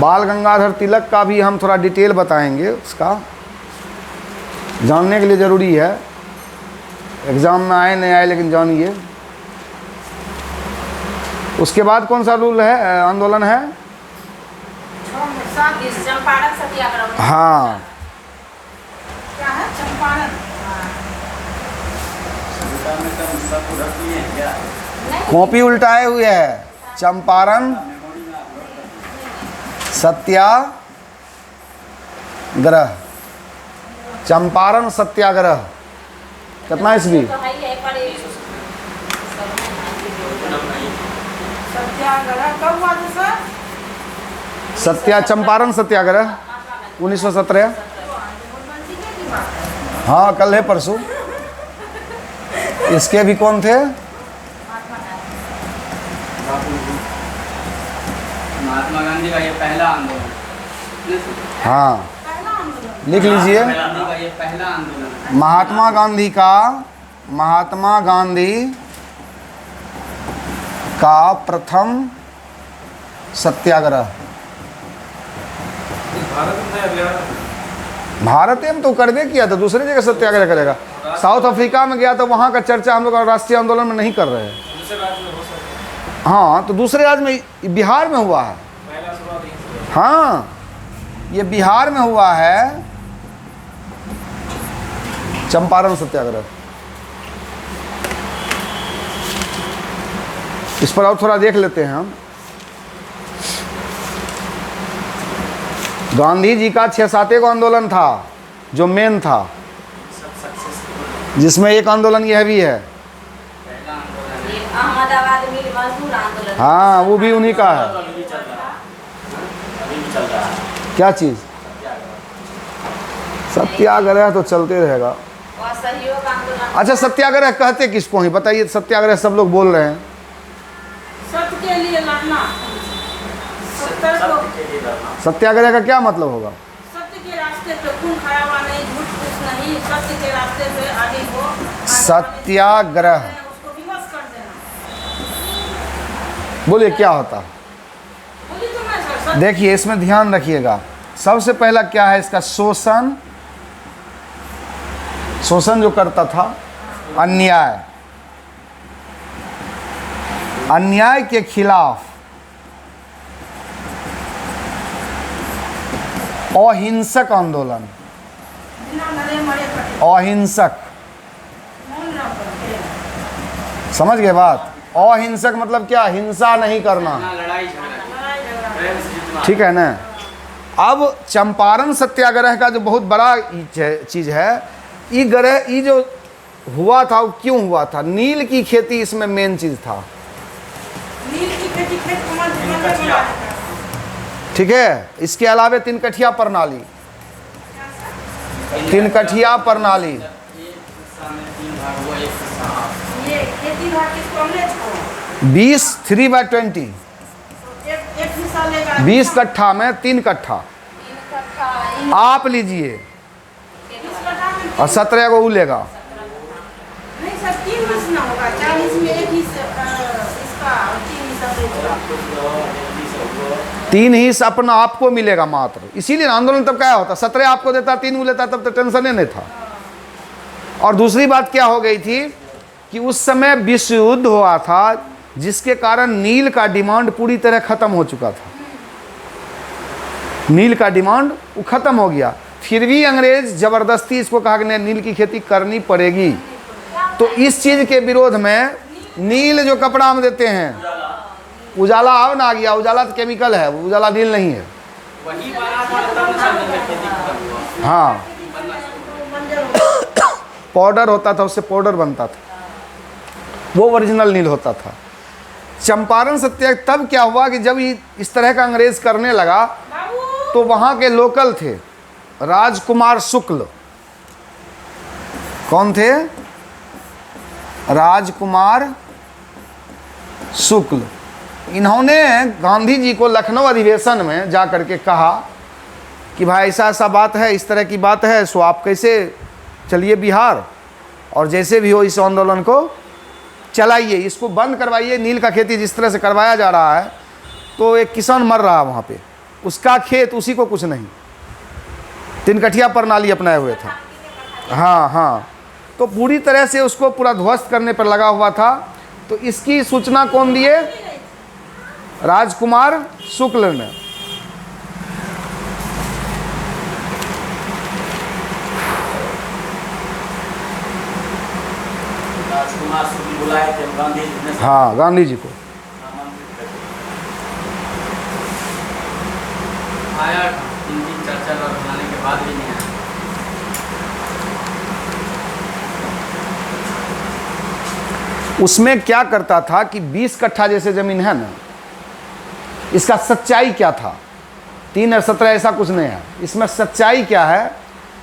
बाल गंगाधर तिलक का भी हम थोड़ा डिटेल बताएंगे, उसका जानने के लिए ज़रूरी है। एग्ज़ाम में आए नहीं आए लेकिन जानिए। उसके बाद कौन सा रूल है, आंदोलन है? चंपारण सत्याग्रह। हाँ, क्या है चंपारण? सबको रख लिए हैं क्या? कॉपी उल्टाए हुए है। चंपारण सत्याग्रह, चंपारण सत्याग्रह कितना ईस्वी? तो है ही है, पर सत्याग्रह कब हुआ था सर? चंपारण सत्याग्रह 1917। नोटबंदी की बात है। हाँ कल है परसों। इसके भी कौन थे? महात्मा गांधी का ये पहला आंदोलन। हाँ पहला आंदोलन। लिख लीजिए। गांधी का ये पहला आंदोलन है। महात्मा गांधी का प्रथम सत्याग्रह। भारत में अभियान भारत में तो करबे किया था, दूसरे जगह सत्याग्रह करेगा। साउथ अफ्रीका में गया तो वहाँ का चर्चा हम लोग राष्ट्रीय आंदोलन में नहीं कर रहे हैं। दूसरे राज्य में हो सकता हाँ, तो दूसरे राज्य में, बिहार में हुआ है। है। पहला शुरुआत यहीं से हुआ। हाँ, ये बिहार में हुआ है चंपारण सत्याग्रह। इस पर और थोड़ा देख लेते हैं हम। गांधी जी का 6-7 को आंदोलन था जो मेन था, जिसमें एक आंदोलन यह भी है। पहला आंदोलन है। अहमदाबाद मिल मजदूर आंदोलन। हाँ, वो भी उन्हीं का है। अभी भी चल रहा है। अभी भी चल रहा है। क्या चीज़? सत्याग्रह तो चलते रहेगा। और सहयोग आंदोलन। अच्छा, सत्याग्रह कहते किसको हैं बताइए? सत्याग्रह सब लोग बोल रहे हैं। सत्य के लिए लड़ना, सत्य को, सत्य के लिए लड़ना। सत्याग्रह का क्या मतलब होगा? सत्य के रास्ते पे खून खराबा नहीं, झूठ कुछ नहीं, सत्य के रास्ते पे आगे हो। सत्याग्रह उसको विवश कर देना। बोलिए क्या होता है? बोली तो मैं सर, सत्य देखिए इसमें ध्यान रखिएगा। सबसे पहला क्या है इसका? शोषण। शोषण जो करता था, अन्याय, अन्याय के खिलाफ अहिंसक आंदोलन, बिना मरे मरे कटे, अहिंसक, मौन रह करके, समझ गए बात? अहिंसक मतलब क्या? हिंसा नहीं करना, ना लड़ाई झगड़ा, लड़ाई झगड़ा। प्रेम से जितना। ठीक है ना? अब चंपारण सत्याग्रह का जो बहुत बड़ा चीज़ है, ये जो हुआ था वो क्यों हुआ था? नील की खेती इसमें मेन चीज़ था। नील की खेती खेत को मत नील मत का बना चिया। देता। ठीक है, इसके अलावे 3 कठिया प्रणाली, 3 कठिया प्रणाली, एक हिस्सा में 3 भाग हुआ, एक हिस्सा हाफ। ये खेती भाग किसको हमने छोड़ा। 20 3/20, एक हिस्सा लेगा, 20 कट्ठा में 3 कट्ठा तीन कट्ठा, इन आप लीजिए 20 कट्ठा में और 17 को वो लेगा। नहीं सर, 3 हिस्सा होगा, 40 में एक हिस्सा इसका और 3 हिस्सा देगा। 3 ही अपना आपको मिलेगा मात्र। इसीलिए आंदोलन तब क्या होता? 17 आपको देता, 3 वो लेता, तब तो टेंशन ही नहीं था। और दूसरी बात क्या हो गई थी कि उस समय विश्व युद्ध हुआ था, जिसके कारण नील का डिमांड पूरी तरह खत्म हो चुका था। नील का डिमांड वो खत्म हो गया। फिर भी अंग्रेज जबरदस्ती इसको कहा कि नहीं, नील की खेती करनी पड़ेगी। तो इस चीज के विरोध में नील जो कपड़ा हम देते हैं, उजाला अब ना आ गया। उजाला तो केमिकल है, उजाला नील नहीं है। वही बना था तब चंदन का खेती खत्म हुआ। हाँ, पाउडर होता था, उससे पाउडर बनता था, वो ओरिजिनल नील होता था। चंपारण सत्याग्रह तब क्या हुआ कि जब इस तरह का अंग्रेज करने लगा, बाबू तो वहाँ के लोकल थे राजकुमार शुक्ल। कौन थे? राजकुमार शुक्ल। इन्होंने गांधी जी को लखनऊ अधिवेशन में जा कर के कहा कि भाई ऐसा ऐसा बात है, इस तरह की बात है, सो आप कैसे चलिए बिहार और जैसे भी हो इस आंदोलन को चलाइए, इसको बंद करवाइए। नील का खेती जिस तरह से करवाया जा रहा है, तो एक किसान मर रहा है वहाँ पे, उसका खेत उसी को कुछ नहीं। 3 कठिया प्रणाली अपनाए हुए था। हाँ हाँ, तो पूरी तरह से उसको पूरा ध्वस्त करने पर लगा हुआ था। तो इसकी सूचना कौन दिए? राजकुमार शुक्ल ने। राजकुमार शुक्ल बुलाए थे गांधी जी ने। हाँ, गांधी जी को। आमंत्रित करके। आया 3 4 बार बुलाने के बाद भी नहीं आया। उसमें क्या करता था कि 20 कट्ठा जैसे ज़मीन है ना, इसका सच्चाई क्या था? 3 और 17 ऐसा कुछ नहीं है। इसमें सच्चाई क्या है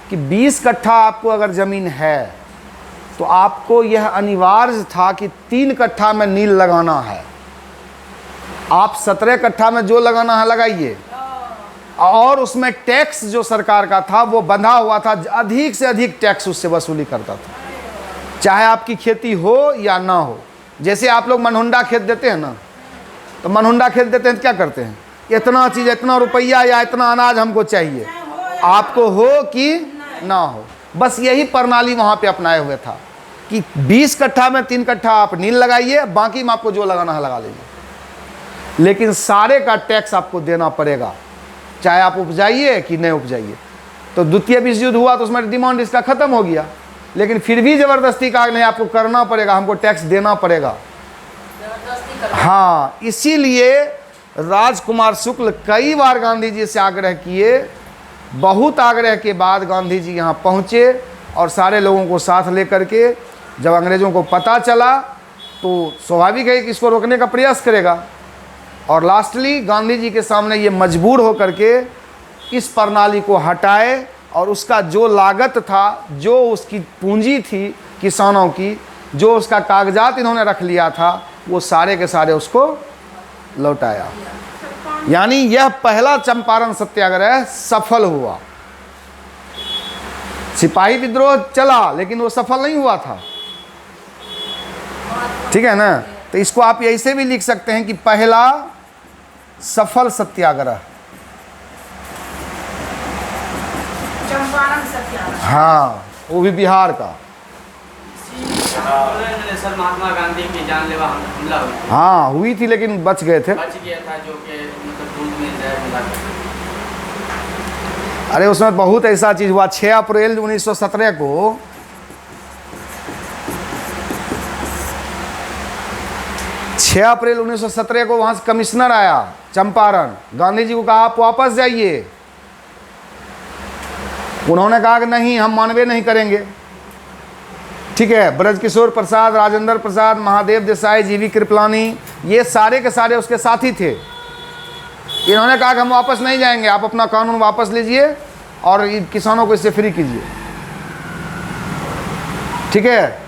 कि 20 कट्ठा आपको अगर ज़मीन है, तो आपको यह अनिवार्य था कि 3 कट्ठा में नील लगाना है। आप 17 कट्ठा में जो लगाना है लगाइए। और उसमें टैक्स जो सरकार का था वो बंधा हुआ था, अधिक से अधिक टैक्स उससे वसूली करता था, चाहे आपकी खेती हो या ना हो। जैसे आप लोग मनहुंडा खेत देते हैं ना, तो मनहुंडा खेत देते हैं तो क्या करते हैं? इतना चीज़, इतना रुपया या इतना अनाज हमको चाहिए, आपको हो कि ना हो। बस यही प्रणाली वहाँ पे अपनाए हुए था कि 20 कट्ठा में 3 कट्ठा आप नील लगाइए, बाकी में आपको जो लगाना है लगा लीजिए, लेकिन सारे का टैक्स आपको देना पड़ेगा, चाहे आप उपजाइए कि नहीं उपजाइए। तो द्वितीय विश्व युद्ध हुआ तो उसमें डिमांड इसका ख़त्म हो गया, लेकिन फिर भी ज़बरदस्ती कहा नहीं, आपको करना पड़ेगा, हमको टैक्स देना पड़ेगा। जबरदस्ती कर। हाँ, इसीलिए राजकुमार शुक्ल कई बार गांधी जी से आग्रह किए। बहुत आग्रह के बाद गांधी जी यहाँ पहुँचे और सारे लोगों को साथ लेकर के, जब अंग्रेज़ों को पता चला तो स्वाभाविक है कि इसको रोकने का प्रयास करेगा। और लास्टली गांधी जी के सामने ये मजबूर हो करके इस प्रणाली को हटाए, और उसका जो लागत था, जो उसकी पूंजी थी किसानों की, जो उसका कागजात इन्होंने रख लिया था, वो सारे के सारे उसको लौटाया। यानी यह पहला चंपारण सत्याग्रह सफल हुआ। सिपाही विद्रोह चला लेकिन वो सफल नहीं हुआ था, ठीक है ना। तो इसको आप ऐसे भी लिख सकते हैं कि पहला सफल सत्याग्रह, चंपारण सत्याग्रह। हाँ, वो भी बिहार का। सर महात्मा गांधी की जानलेवा हमला हुई थी। हाँ हुई थी लेकिन बच गए थे। बच गया था, जो कि मतलब दूध में जहर मिला था। अरे उसमें बहुत ऐसा चीज़ हुआ। 6 अप्रैल 1917 को वहाँ से कमिश्नर आया चंपारण, गांधी जी को कहा आप वापस जाइए। उन्होंने कहा कि नहीं, हम मानवे नहीं करेंगे। ठीक है, ब्रजकिशोर प्रसाद, राजेंद्र प्रसाद, महादेव देसाई, जीवी कृपलानी, ये सारे के सारे उसके साथी थे। इन्होंने कहा कि हम वापस नहीं जाएंगे, आप अपना कानून वापस लीजिए और किसानों को इससे फ्री कीजिए। ठीक है,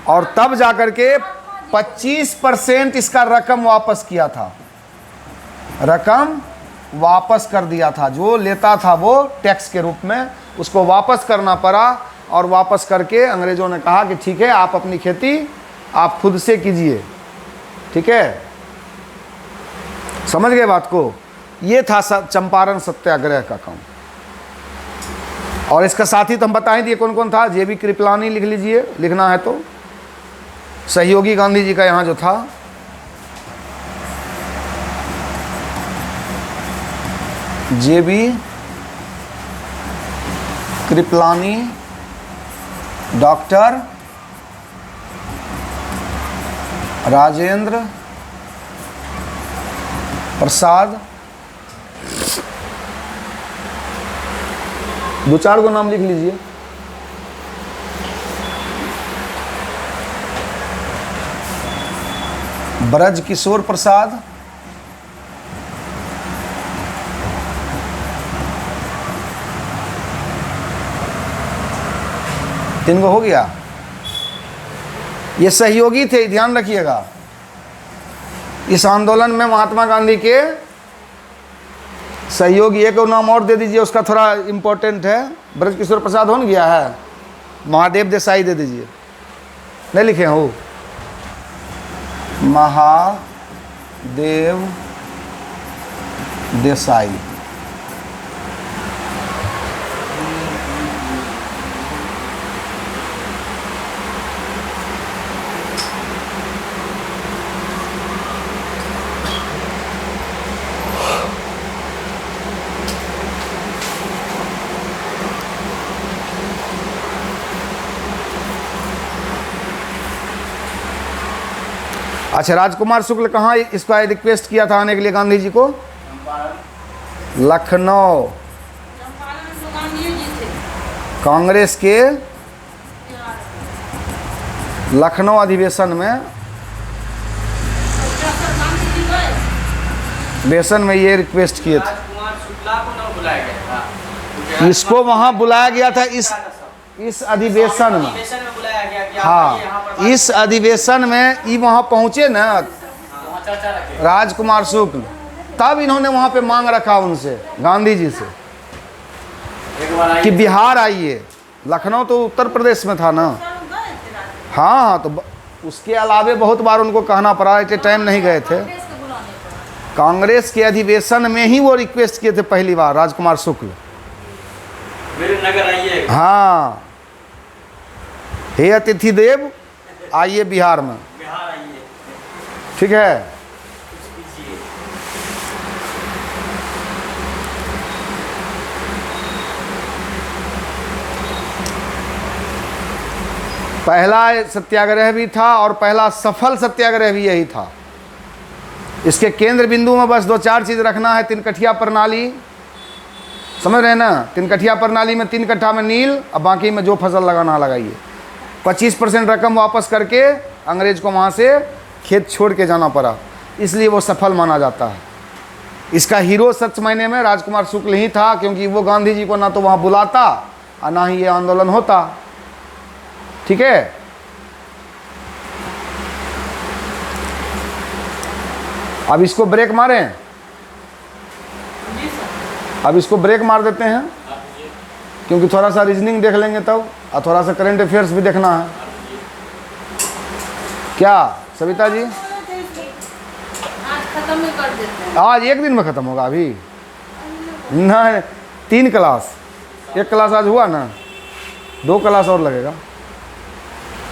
और तब जाकर के 25% इसका रकम वापस किया था, रकम वापस कर दिया था। जो लेता था वो टैक्स के रूप में, उसको वापस करना पड़ा। और वापस करके अंग्रेज़ों ने कहा कि ठीक है, आप अपनी खेती आप खुद से कीजिए। ठीक है, समझ गए बात को। ये था चंपारण सत्याग्रह का काम। और इसका साथी तो हम बता ही दिए कौन कौन था। जेबी कृपलानी लिख लीजिए, लिखना है तो। सहयोगी गांधी जी का यहाँ जो था, जेबी कृपलानी, डॉक्टर राजेंद्र प्रसाद, 2-4 को नाम लिख लीजिए। ब्रजकिशोर प्रसाद, तीन को हो गया। ये सहयोगी थे, ध्यान रखिएगा। इस आंदोलन में महात्मा गांधी के सहयोगी, एक नाम और दे दीजिए, उसका थोड़ा इम्पोर्टेंट है। ब्रजकिशोर प्रसाद हो गया है, महादेव देसाई दे दीजिए, नहीं लिखे हो। महादेव देसाई, अच्छा, राजकुमार शुक्ल कहाँ इसका रिक्वेस्ट किया था आने के लिए गांधी जी को? लखनऊ। चंपारण तो गांधी जी थे। कांग्रेस के लखनऊ अधिवेशन में, गांधी जी गए। वेशन में ये रिक्वेस्ट किए थे। राजकुमार शुक्ला को न बुलाया गया था, इसको वहाँ बुलाया गया था इस अधिवेशन में। अधिवेशन में बुलाया गया कि आप यहाँ पर हाँ, इस अधिवेशन में ये वहाँ पहुँचे ना वहाँ चर्चा रखे। राजकुमार शुक्ल, तब इन्होंने वहाँ पे मांग रखा उनसे, गांधी जी से, एक बार आइए। कि बिहार आइए। लखनऊ तो उत्तर प्रदेश में था ना। सब गए थे राज- हाँ हाँ, तो उसके अलावे बहुत बार उनको कहना पड़ा, इतने टाइम नहीं गए थे। कांग्रेस के बुलाने पर। कांग्रेस के अधिवेशन में ही वो रिक्वेस्ट किए थे पहली बार, राजकुमार शुक्ल। वीरनगर आइए। हाँ, हे अतिथि देव, आइए बिहार में। बिहार आइए। ठीक है, कीजिए। पहला सत्याग्रह भी था और पहला सफल सत्याग्रह भी यही था। इसके केंद्र बिंदु में बस 2-4 चीज़ रखना है। 3 कठिया प्रणाली, समझ रहे हैं ना। 3 कठिया प्रणाली में 3 कट्ठा में नील और बाकी में जो फसल लगाना लगाइए। 25% रकम वापस करके अंग्रेज को वहाँ से खेत छोड़ के जाना पड़ा, इसलिए वो सफल माना जाता है। इसका हीरो सच मायने में राजकुमार शुक्ल ही था, क्योंकि वो गांधी जी को ना तो वहाँ बुलाता और ना ही ये आंदोलन होता। ठीक है, अब इसको ब्रेक मारें, जी सर। अब इसको ब्रेक मार देते हैं, क्योंकि थोड़ा सा रीजनिंग देख लेंगे तब, और थोड़ा सा करंट अफेयर्स भी देखना है। क्या सविता जी, आज खत्म ही कर देते हैं। आज एक दिन में ख़त्म होगा अभी? नहीं, 3 क्लास, 1 क्लास आज हुआ ना, 2 क्लास और लगेगा।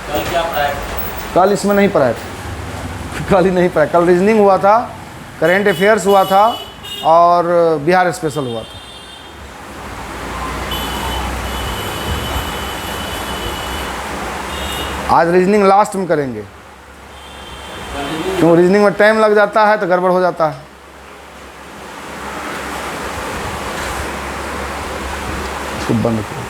कल क्या पढ़ाया? कल इसमें नहीं पढ़ाए थे, कल ही नहीं पढ़ाया। कल रीजनिंग हुआ था, करंट अफेयर्स हुआ था, और बिहार स्पेशल हुआ था। आज रीजनिंग लास्ट में करेंगे, क्यों रीजनिंग में टाइम लग जाता है तो गड़बड़ हो जाता है। इसको बंद करो।